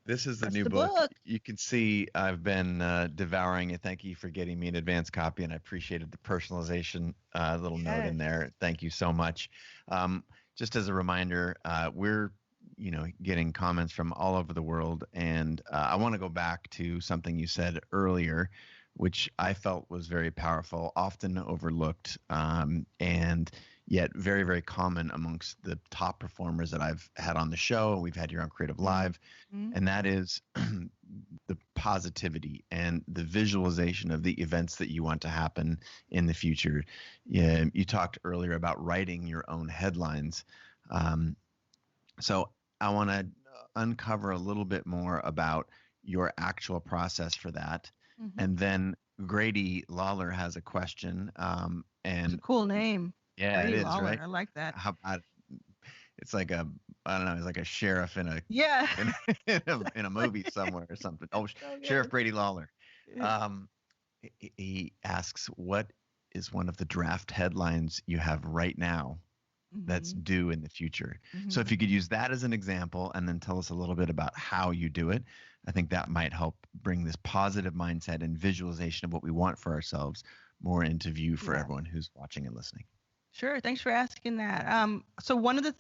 This is the That's new the book. You can see I've been devouring it. Thank you for getting me an advance copy, and I appreciated the personalization little note in there. Thank you so much. Just as a reminder, we're getting comments from all over the world, and I want to go back to something you said earlier, which I felt was very powerful, often overlooked, and yet very, very common amongst the top performers that I've had on the show. We've had here on CreativeLive, and that is the positivity and the visualization of the events that you want to happen in the future. You talked earlier about writing your own headlines. So I want to uncover a little bit more about your actual process for that. And then Grady Lawler has a question. And it's a cool name. Yeah, Grady it is, Lawler. right? I like that. How about, it's like I don't know, it's like a sheriff in a in a movie somewhere or something. Oh, Sheriff Grady Lawler. He asks, what is one of the draft headlines you have right now that's due in the future? So if you could use that as an example and then tell us a little bit about how you do it, I think that might help bring this positive mindset and visualization of what we want for ourselves more into view for everyone who's watching and listening. Sure. Thanks for asking that. So one of the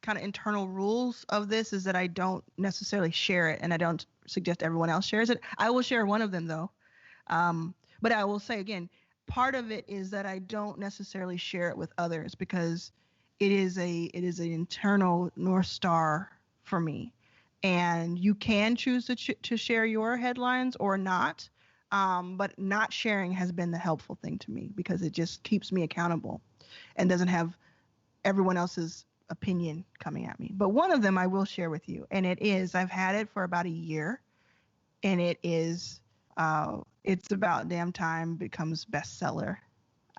kind of internal rules of this is that I don't necessarily share it, and I don't suggest everyone else shares it. I will share one of them though. But I will say again, part of it is that I don't necessarily share it with others because it is an internal North Star for me. And you can choose to share your headlines or not. But not sharing has been the helpful thing to me because it just keeps me accountable and doesn't have everyone else's opinion coming at me. But one of them I will share with you, and it is, I've had it for about a year, and it is, It's About Damn Time becomes bestseller.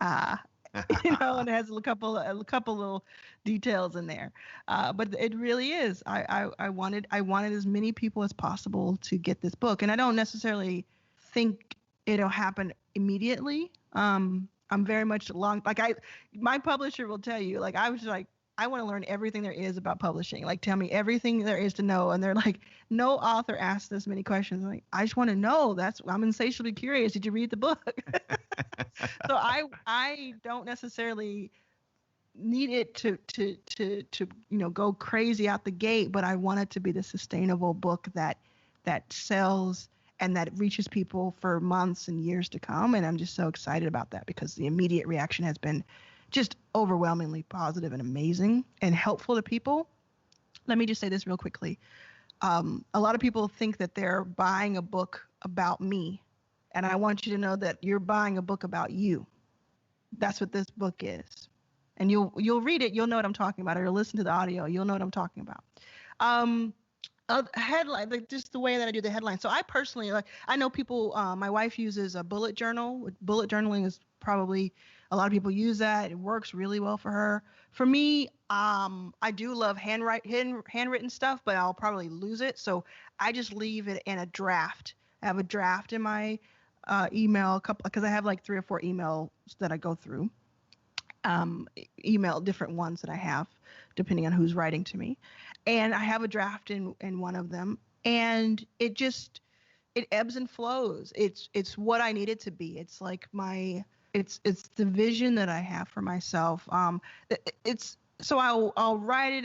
And it has a couple little details in there. But it really is. I wanted as many people as possible to get this book, and I don't necessarily think it'll happen immediately. I'm very much my publisher will tell you, like, I was like, I want to learn everything there is about publishing. Like, tell me everything there is to know. And they're like, no author asks this many questions. I'm like, I just want to know. I'm insatiably curious. Did you read the book? So I don't necessarily need it to go crazy out the gate, but I want it to be the sustainable book that sells and that reaches people for months and years to come. And I'm just so excited about that because the immediate reaction has been just overwhelmingly positive and amazing and helpful to people. Let me just say this real quickly. A lot of people think that they're buying a book about me. And I want you to know that you're buying a book about you. That's what this book is. And you'll read it. You'll know what I'm talking about. Or you'll listen to the audio. You'll know what I'm talking about. A headline, like just the way that I do the headline. So I personally, I know people, my wife uses a bullet journal. Bullet journaling is probably, a lot of people use that. It works really well for her. For me, I do love handwritten stuff, but I'll probably lose it. So I just leave it in a draft. I have a draft in my email, because I have like 3 or 4 emails that I go through. Email different ones that I have, depending on who's writing to me. And I have a draft in one of them, and it ebbs and flows. It's what I need it to be. It's like it's the vision that I have for myself. So I'll write it.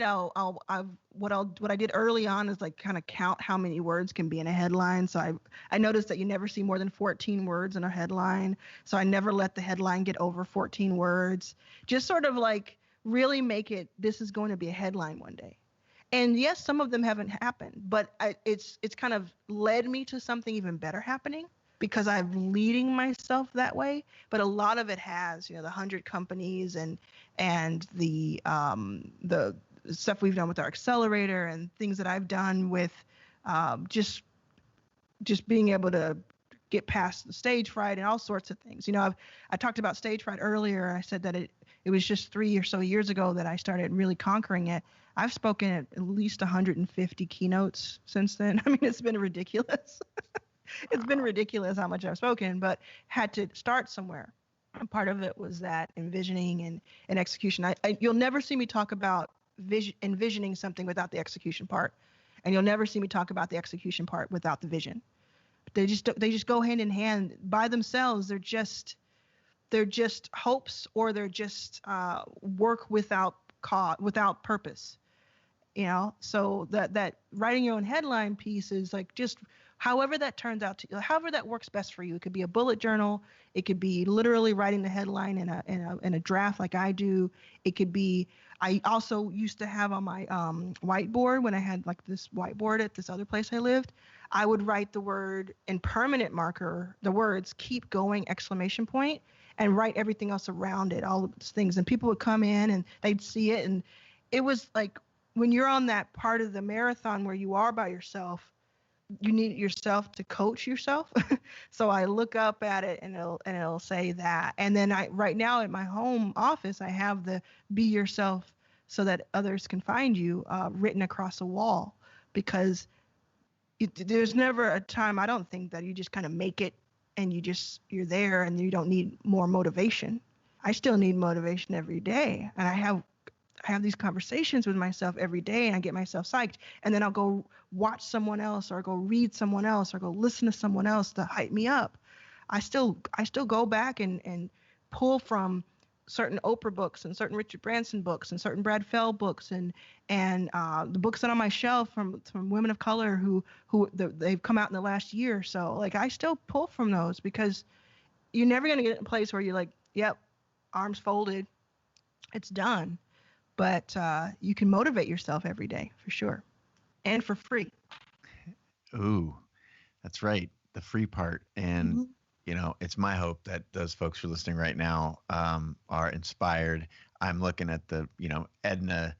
What I did early on is like kind of count how many words can be in a headline. So I noticed that you never see more than 14 words in a headline. So I never let the headline get over 14 words. Just sort of like really make it, this is going to be a headline one day. And yes, some of them haven't happened, but it's kind of led me to something even better happening because I'm leading myself that way. But a lot of it has, the 100 companies and the stuff we've done with our accelerator and things that I've done with just being able to get past the stage fright and all sorts of things. I talked about stage fright earlier. I said that it was just 3 or so years ago that I started really conquering it. I've spoken at least 150 keynotes since then. I mean, it's been ridiculous. It's been ridiculous how much I've spoken, but had to start somewhere. And part of it was that envisioning and execution. You'll never see me talk about envisioning something without the execution part, and you'll never see me talk about the execution part without the vision. They just go hand in hand by themselves. They're just hopes, or they're just work without purpose. So that writing your own headline piece is like just however that turns out to, however that works best for you. It could be a bullet journal. It could be literally writing the headline in a draft like I do. It could be, I also used to have on my whiteboard, when I had like this whiteboard at this other place I lived, I would write the word in permanent marker, the words "keep going!" ! And write everything else around it, all of those things. And people would come in and they'd see it. And it was like, when you're on that part of the marathon where you are by yourself, you need yourself to coach yourself. So I look up at it and it'll say that. And then right now at my home office, I have the "be yourself so that others can find you" written across a wall, because there's never a time, I don't think, that you just kind of make it and you're there and you don't need more motivation. I still need motivation every day. And I have these conversations with myself every day, and I get myself psyched, and then I'll go watch someone else, or go read someone else, or go listen to someone else to hype me up. I still go back and pull from certain Oprah books and certain Richard Branson books and certain Brad Fell books and the books that are on my shelf from women of color who they've come out in the last year or so. Like, I still pull from those because you're never going to get in a place where you're like, yep, arms folded, it's done. But you can motivate yourself every day for sure, and for free. Ooh, that's right. The free part. And, it's my hope that those folks who are listening right now are inspired. I'm looking at Edna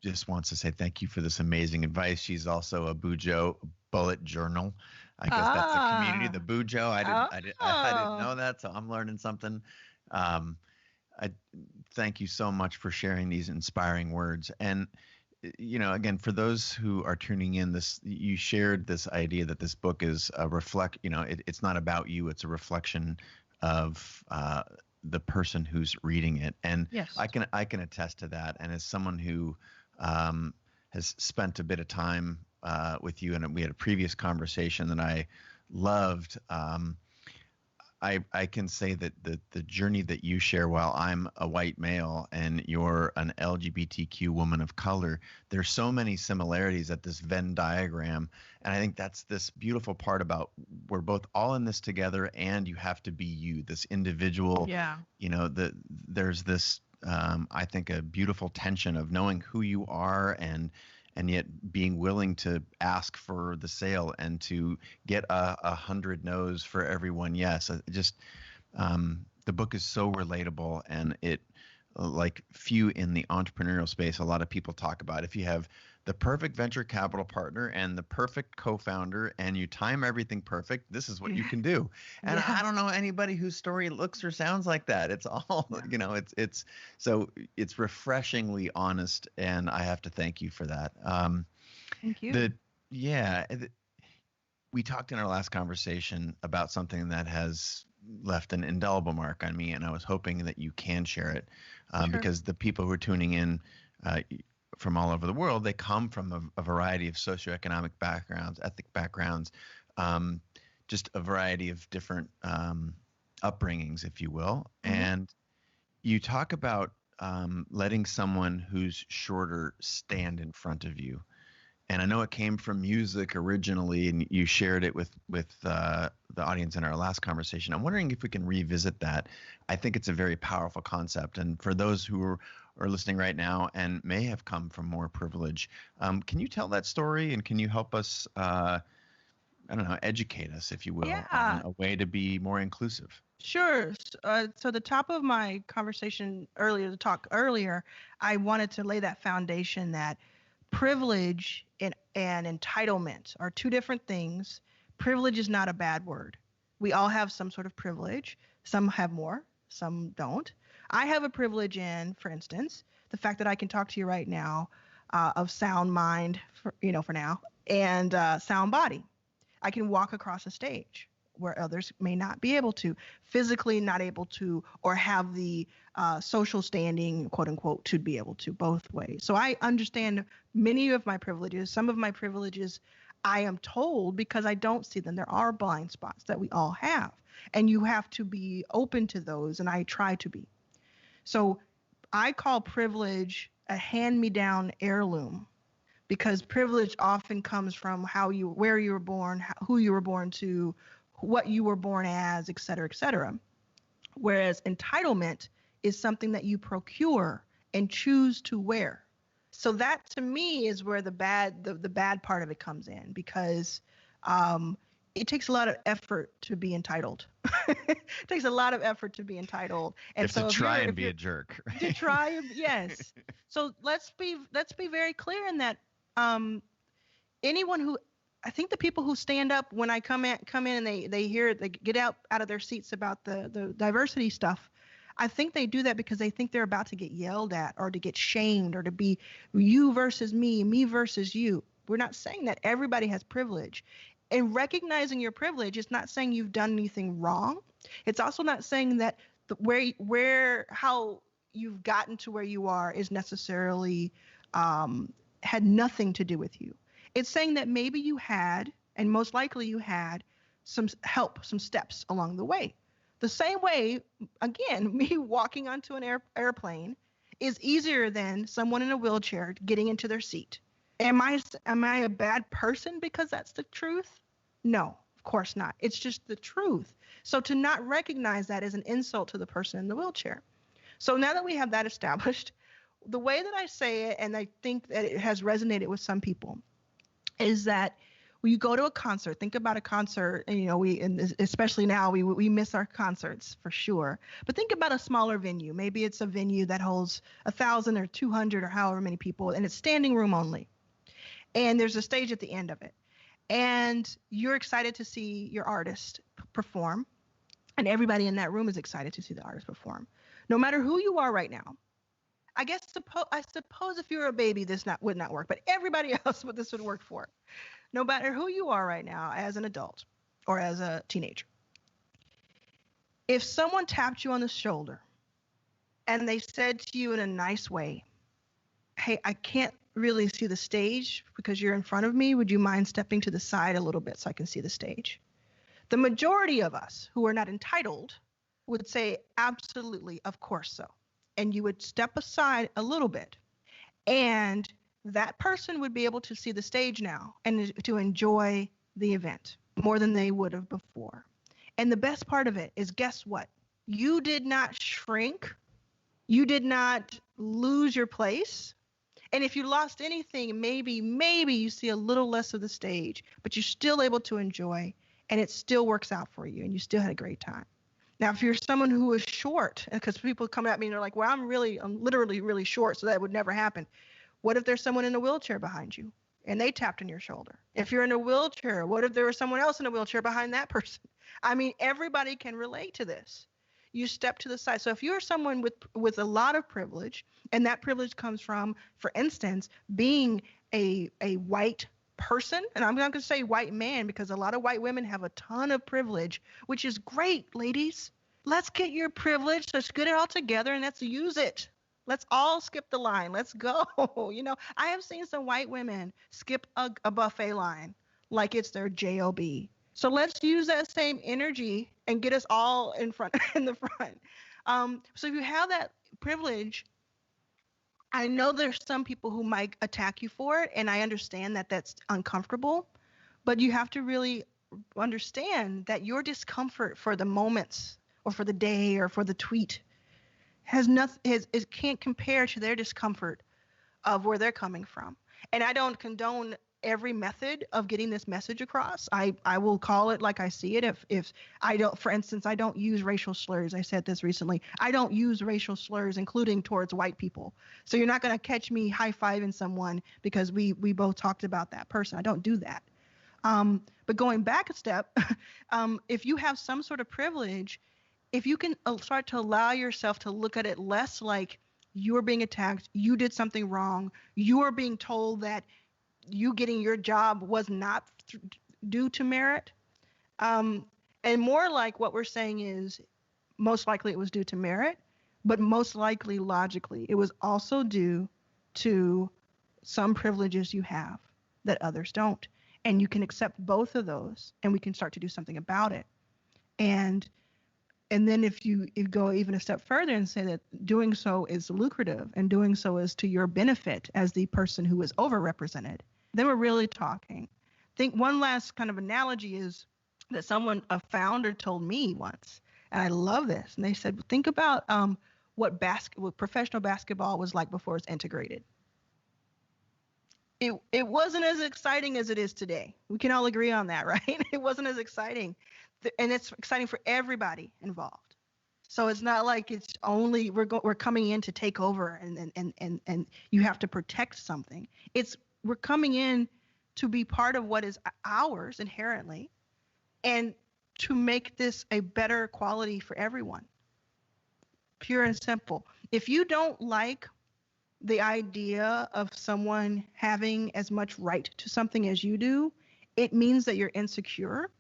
just wants to say thank you for this amazing advice. She's also a Bujo bullet journal. I guess that's a community, the Bujo. I didn't know that, so I'm learning something. I thank you so much for sharing these inspiring words. And again, for those who are tuning in, you shared this idea that this book is a it's not about you, it's a reflection of the person who's reading it. And yes. I can attest to that. And as someone who has spent a bit of time with you, and we had a previous conversation that I loved, I can say that the journey that you share, while I'm a white male and you're an LGBTQ woman of color, there's so many similarities at this Venn diagram. And I think that's this beautiful part about we're both all in this together, and you have to be you, this individual. Yeah. There's this, I think, a beautiful tension of knowing who you are and yet being willing to ask for the sale and to get 100 no's for every one yes. The book is so relatable, and it, like few in the entrepreneurial space, a lot of people talk about if you have the perfect venture capital partner and the perfect co-founder and you time everything perfect, this is what you can do. And I don't know anybody whose story looks or sounds like that. It's all, it's refreshingly honest, and I have to thank you for that. Thank you. We talked in our last conversation about something that has left an indelible mark on me, and I was hoping that you can share it because the people who are tuning in from all over the world, they come from a variety of socioeconomic backgrounds, ethnic backgrounds, just a variety of different upbringings, if you will. Mm-hmm. And you talk about letting someone who's shorter stand in front of you. And I know it came from music originally, and you shared it with the audience in our last conversation. I'm wondering if we can revisit that. I think it's a very powerful concept. And for those who are listening right now and may have come from more privilege, can you tell that story, and can you help us, educate us, if you will, on a way to be more inclusive? Sure. So the top of my conversation earlier, I wanted to lay that foundation that privilege and entitlement are two different things. Privilege is not a bad word. We all have some sort of privilege. Some have more, some don't. I have a privilege in, for instance, the fact that I can talk to you right now, of sound mind, for now, and sound body. I can walk across a stage where others may not be able to, physically not able to, or have the social standing, quote unquote, to be able to, both ways. So I understand many of my privileges. Some of my privileges I am told because I don't see them. There are blind spots that we all have, and you have to be open to those, and I try to be. So I call privilege a hand-me-down heirloom, because privilege often comes from where you were born, who you were born to, what you were born as, et cetera, et cetera. Whereas entitlement is something that you procure and choose to wear. So that, to me, is where the bad part of it comes in, because it takes a lot of effort to be entitled. It takes a lot of effort to be entitled. And so to try and be a jerk. Right? To try, yes. So let's be very clear in that. Anyone who, I think the people who stand up when I come in and they hear it, they get out of their seats about the diversity stuff. I think they do that because they think they're about to get yelled at, or to get shamed, or to be you versus me versus you. We're not saying that. Everybody has privilege. And recognizing your privilege is not saying you've done anything wrong. It's also not saying that how you've gotten to where you are is necessarily had nothing to do with you. It's saying that maybe you had, and most likely you had, some help, some steps along the way. The same way, again, me walking onto an airplane is easier than someone in a wheelchair getting into their seat. Am I a bad person because that's the truth? No, of course not. It's just the truth. So to not recognize that is an insult to the person in the wheelchair. So now that we have that established, the way that I say it, and I think that it has resonated with some people, is that when you go to a concert, think about a concert, and and especially now we miss our concerts for sure. But think about a smaller venue. Maybe it's a venue that holds 1,000 or 200 or however many people, and it's standing room only. And there's a stage at the end of it. And you're excited to see your artist perform. And everybody in that room is excited to see the artist perform. No matter who you are right now. I suppose if you were a baby, this would not work. But everybody else, this would work for. No matter who you are right now as an adult or as a teenager. If someone tapped you on the shoulder and they said to you in a nice way, hey, I can't really see the stage because you're in front of me. Would you mind stepping to the side a little bit so I can see the stage? The majority of us who are not entitled would say, absolutely, of course so. And you would step aside a little bit. And that person would be able to see the stage now and to enjoy the event more than they would have before. And the best part of it is, guess what? You did not shrink. You did not lose your place. And if you lost anything, maybe you see a little less of the stage, but you're still able to enjoy, and it still works out for you, and you still had a great time. Now, if you're someone who is short, because people come at me and they're like, well, I'm literally really short, so that would never happen. What if there's someone in a wheelchair behind you and they tapped on your shoulder? If you're in a wheelchair, what if there was someone else in a wheelchair behind that person? I mean, everybody can relate to this. You step to the side. So if you're someone with a lot of privilege, and that privilege comes from, for instance, being a white person, and I'm not going to say white man because a lot of white women have a ton of privilege, which is great, ladies. Let's get your privilege. Let's get it all together and let's use it. Let's all skip the line. Let's go. I have seen some white women skip a buffet line like it's their job. So let's use that same energy and get us all in the front. So if you have that privilege, I know there's some people who might attack you for it, and I understand that that's uncomfortable, but you have to really understand that your discomfort for the moments or for the day or for the tweet it can't compare to their discomfort of where they're coming from. And I don't condone every method of getting this message across. I will call it like I see it. If I don't, for instance, I don't use racial slurs. I said this recently. I don't use racial slurs, including towards white people. So you're not going to catch me high-fiving someone because we both talked about that person. I don't do that. But going back a step, if you have some sort of privilege, if you can start to allow yourself to look at it less like you're being attacked, you did something wrong, you're being told that you getting your job was not due to merit, and more like what we're saying is most likely it was due to merit, but most likely logically it was also due to some privileges you have that others don't. And you can accept both of those and we can start to do something about it. And then if you go even a step further and say that doing so is lucrative and doing so is to your benefit as the person who is overrepresented, then we're really talking. I think one last kind of analogy is that a founder told me once, and I love this, and they said, think about what professional basketball was like before it's integrated. It wasn't as exciting as it is today. We can all agree on that, right? It wasn't as exciting. And it's exciting for everybody involved. So it's not like it's only we're coming in to take over and you have to protect something. We're coming in to be part of what is ours inherently and to make this a better quality for everyone. Pure and simple. If you don't like the idea of someone having as much right to something as you do, it means that you're insecure.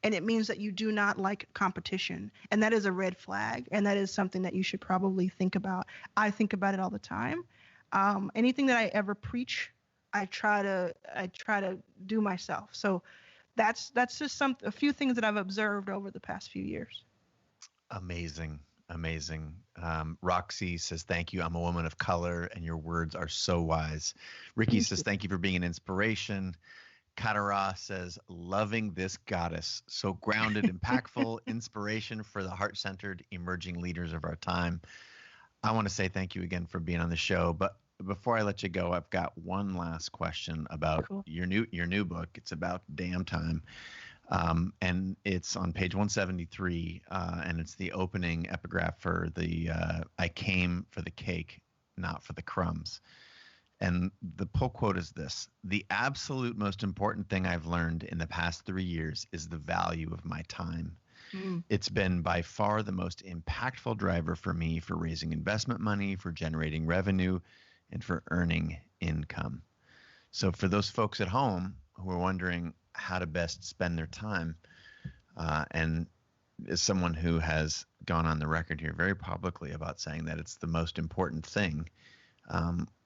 And it means that you do not like competition. And that is a red flag. And that is something that you should probably think about. I think about it all the time. Anything that I ever preach, I try to do myself. So that's just a few things that I've observed over the past few years. Amazing. Roxy says, thank you. I'm a woman of color and your words are so wise. Ricky says, thank you for being an inspiration. Katara says, loving this goddess. So grounded, impactful, inspiration for the heart-centered emerging leaders of our time. I want to say thank you again for being on the show. But before I let you go, I've got one last question about your new book. It's about damn time. And it's on page 173, and it's the opening epigraph for the I came for the cake, not for the crumbs. And the pull quote is this: the absolute most important thing I've learned in the past 3 years is the value of my time. It's been by far the most impactful driver for me for raising investment money, for generating revenue, and for earning income. So for those folks at home who are wondering how to best spend their time, and as someone who has gone on the record here very publicly about saying that it's the most important thing,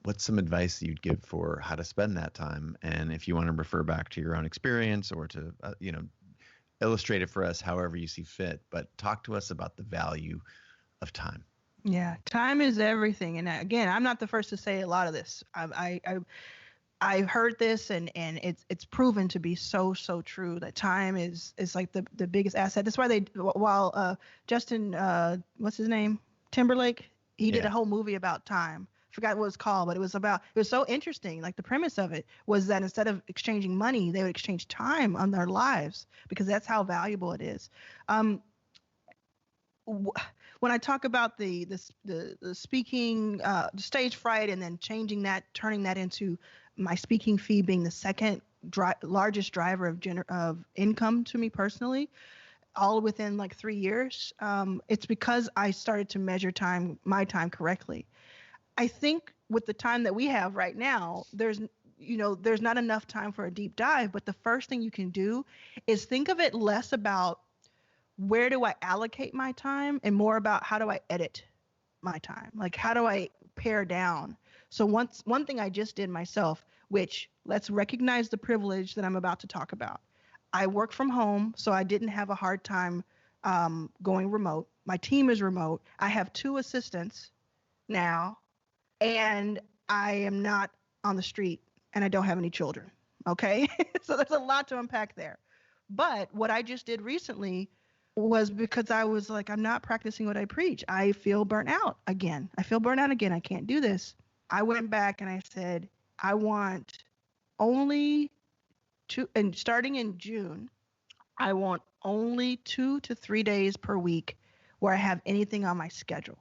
what's some advice you'd give for how to spend that time? And if you want to refer back to your own experience or to, illustrate it for us however you see fit, but talk to us about the value of time. Yeah, time is everything. And again, I'm not the first to say a lot of this. I've heard this, and it's proven to be so true that time is like the biggest asset. That's why while Justin, what's his name, Timberlake, he did a whole movie about time. Forgot what it was called, but it was so interesting. Like, the premise of it was that instead of exchanging money, they would exchange time on their lives, because that's how valuable it is. When I talk about the speaking, stage fright, and then changing that, turning that into my speaking fee being the second largest driver of income to me personally, all within like 3 years, it's because I started to measure my time correctly. I think with the time that we have right now, there's not enough time for a deep dive, but the first thing you can do is think of it less about where do I allocate my time and more about how do I edit my time? Like, how do I pare down? So one thing I just did myself, which, let's recognize the privilege that I'm about to talk about. I work from home, so I didn't have a hard time going remote. My team is remote. I have 2 assistants now, and I am not on the street, and I don't have any children. Okay. So there's a lot to unpack there. But what I just did recently was because I was like, I'm not practicing what I preach. I feel burnt out again. I can't do this. I went back and I said, I want only 2, and starting in June, I want only 2 to 3 days per week where I have anything on my schedule.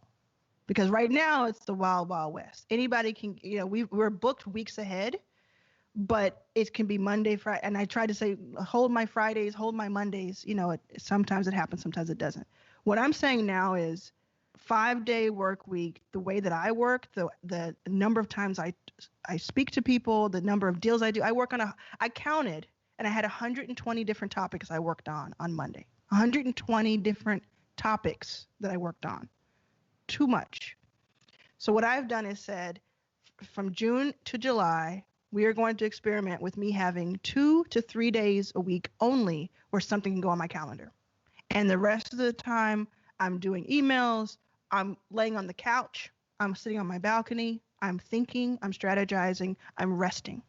Because right now it's the wild, wild west. Anybody can, we're booked weeks ahead, but it can be Monday, Friday. And I try to say, hold my Fridays, hold my Mondays. Sometimes it happens, sometimes it doesn't. What I'm saying now is 5-day work week. The way that I work, the number of times I speak to people, the number of deals I do, I counted, and I had 120 different topics I worked on Monday. 120 different topics that I worked on. Too much. So what I've done is said, from June to July, we are going to experiment with me having 2 to 3 days a week only where something can go on my calendar. And the rest of the time, I'm doing emails, I'm laying on the couch, I'm sitting on my balcony, I'm thinking, I'm strategizing, I'm resting.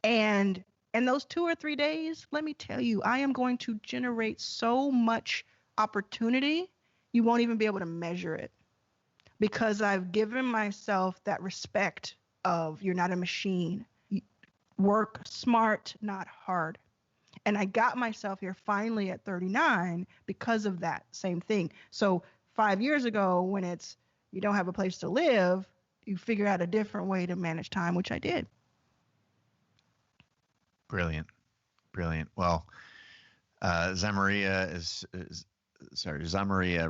And in those 2 or 3 days, let me tell you, I am going to generate so much opportunity, you won't even be able to measure it. Because I've given myself that respect of, you're not a machine. You work smart, not hard. And I got myself here finally at 39 because of that same thing. So 5 years ago, when it's you don't have a place to live, you figure out a different way to manage time, which I did. Brilliant. Well, Zamaria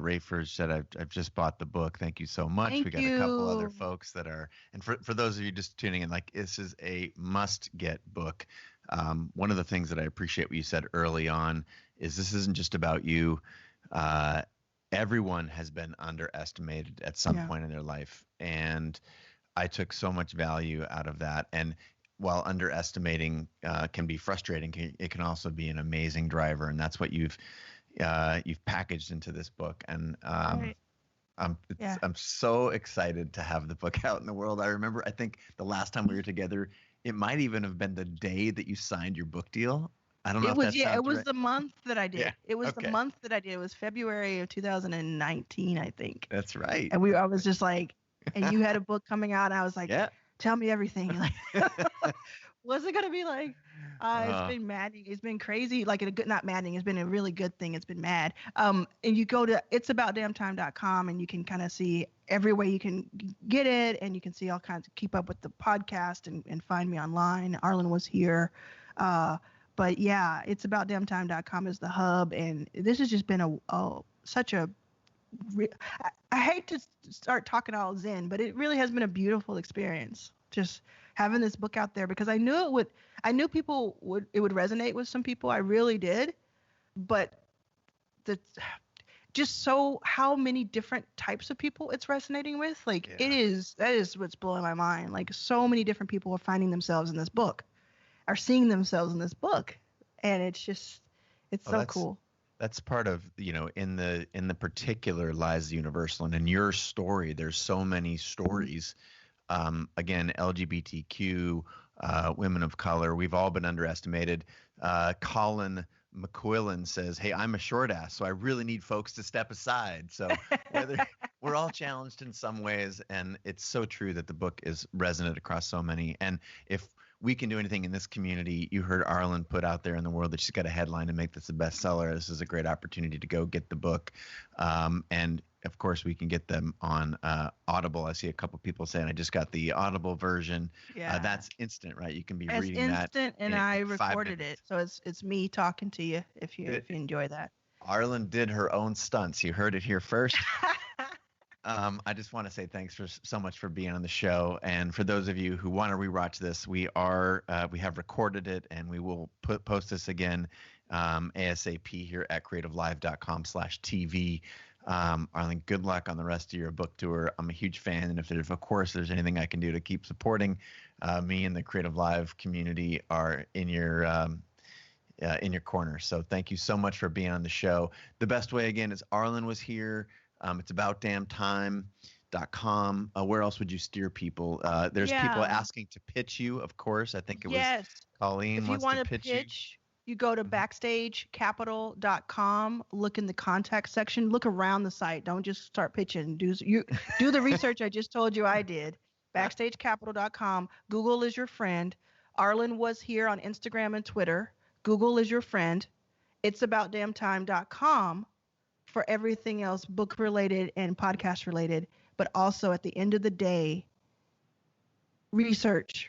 Rayford said, I've just bought the book. Thank you so much. Thank we got you. a couple other folks that are, and for those of you just tuning in, like, this is a must get book. One of the things that I appreciate what you said early on is this isn't just about you. Everyone has been underestimated at some point in their life. And I took so much value out of that. And while underestimating can be frustrating, it can also be an amazing driver. And that's what you've packaged into this book. And I'm so excited to have the book out in the world. I remember, I think the last time we were together, it might even have been the day that you signed your book deal. I don't know It if was, that yeah, it sounds was right. the month that I did. Yeah. It was the Okay. month that I did. It was February of 2019, I think. That's right. And I was just like, and you had a book coming out, and I was like, Yeah. tell me everything. Like, what's it gonna be like? It's been maddening. It's been crazy. Like a good, not maddening. It's been a really good thing. It's been mad. And you go to it'saboutdamntime.com, and you can kind of see every way you can get it, and you can see all kinds of keep up with the podcast and find me online. Arlan was here. But yeah, it'saboutdamntime.com is the hub, and this has just been such a I hate to start talking all zen, but it really has been a beautiful experience just having this book out there, because I knew it would resonate with some people. I really did. But how many different types of people it's resonating with, like, that is what's blowing my mind. Like, so many different people are finding themselves in this book, are seeing themselves in this book, and it's so cool. That's part of, in the particular lies the universal, and in your story, there's so many stories. Again, LGBTQ, women of color, we've all been underestimated. Colin McQuillan says, "Hey, I'm a short ass, so I really need folks to step aside." So we're all challenged in some ways, and it's so true that the book is resonant across so many. And if we can do anything in this community, you heard Arlan put out there in the world that she's got a headline to make this a bestseller. This is a great opportunity to go get the book. And of course, we can get them on Audible. I see a couple people saying, I just got the Audible version. Yeah. That's instant, right? You can be It's reading that. instant, and I recorded minutes. it. So it's me talking to you if you enjoy that. Arlan did her own stunts. You heard it here first. I just want to say thanks so much for being on the show. And for those of you who want to rewatch this, we have recorded it, and we will post this again ASAP here at creativelive.com/TV. Arlan, good luck on the rest of your book tour. I'm a huge fan, and if of course there's anything I can do to keep supporting me and the Creative Live community, are in your corner. So thank you so much for being on the show. The best way, again, is Arlan was here. It's aboutdamntime.com. Where else would you steer people? There's people asking to pitch you, of course. I think it was Colleen wants to pitch you. Go to backstagecapital.com, look in the contact section, look around the site. Don't just start pitching. Do the research I just told you I did. Backstagecapital.com. Google is your friend. Arlan was here on Instagram and Twitter. Google is your friend. It'saboutdamntime.com for everything else book related and podcast related. But also, at the end of the day, research.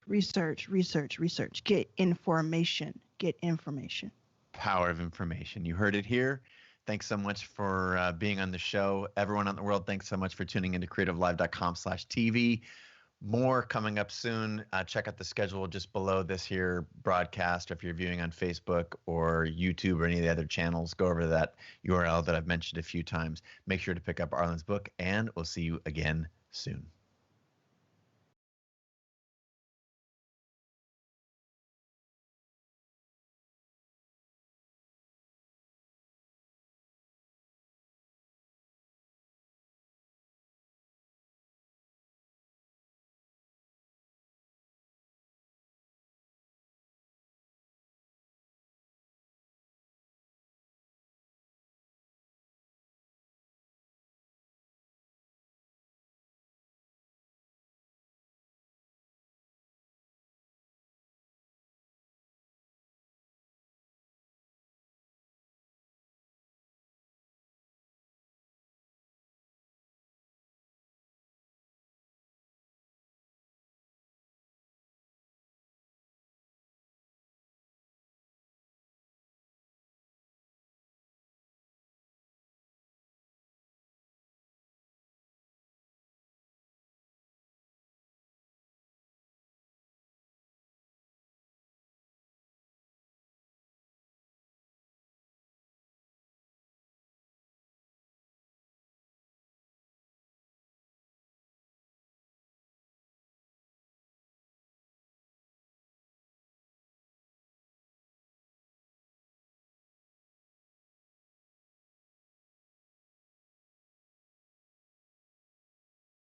Get information. Power of information. You heard it here. Thanks so much for being on the show. Everyone out in the world, thanks so much for tuning into creativelive.com/TV. More coming up soon. Check out the schedule just below this here broadcast. Or if you're viewing on Facebook or YouTube or any of the other channels, go over to that URL that I've mentioned a few times. Make sure to pick up Arlan's book, and we'll see you again soon.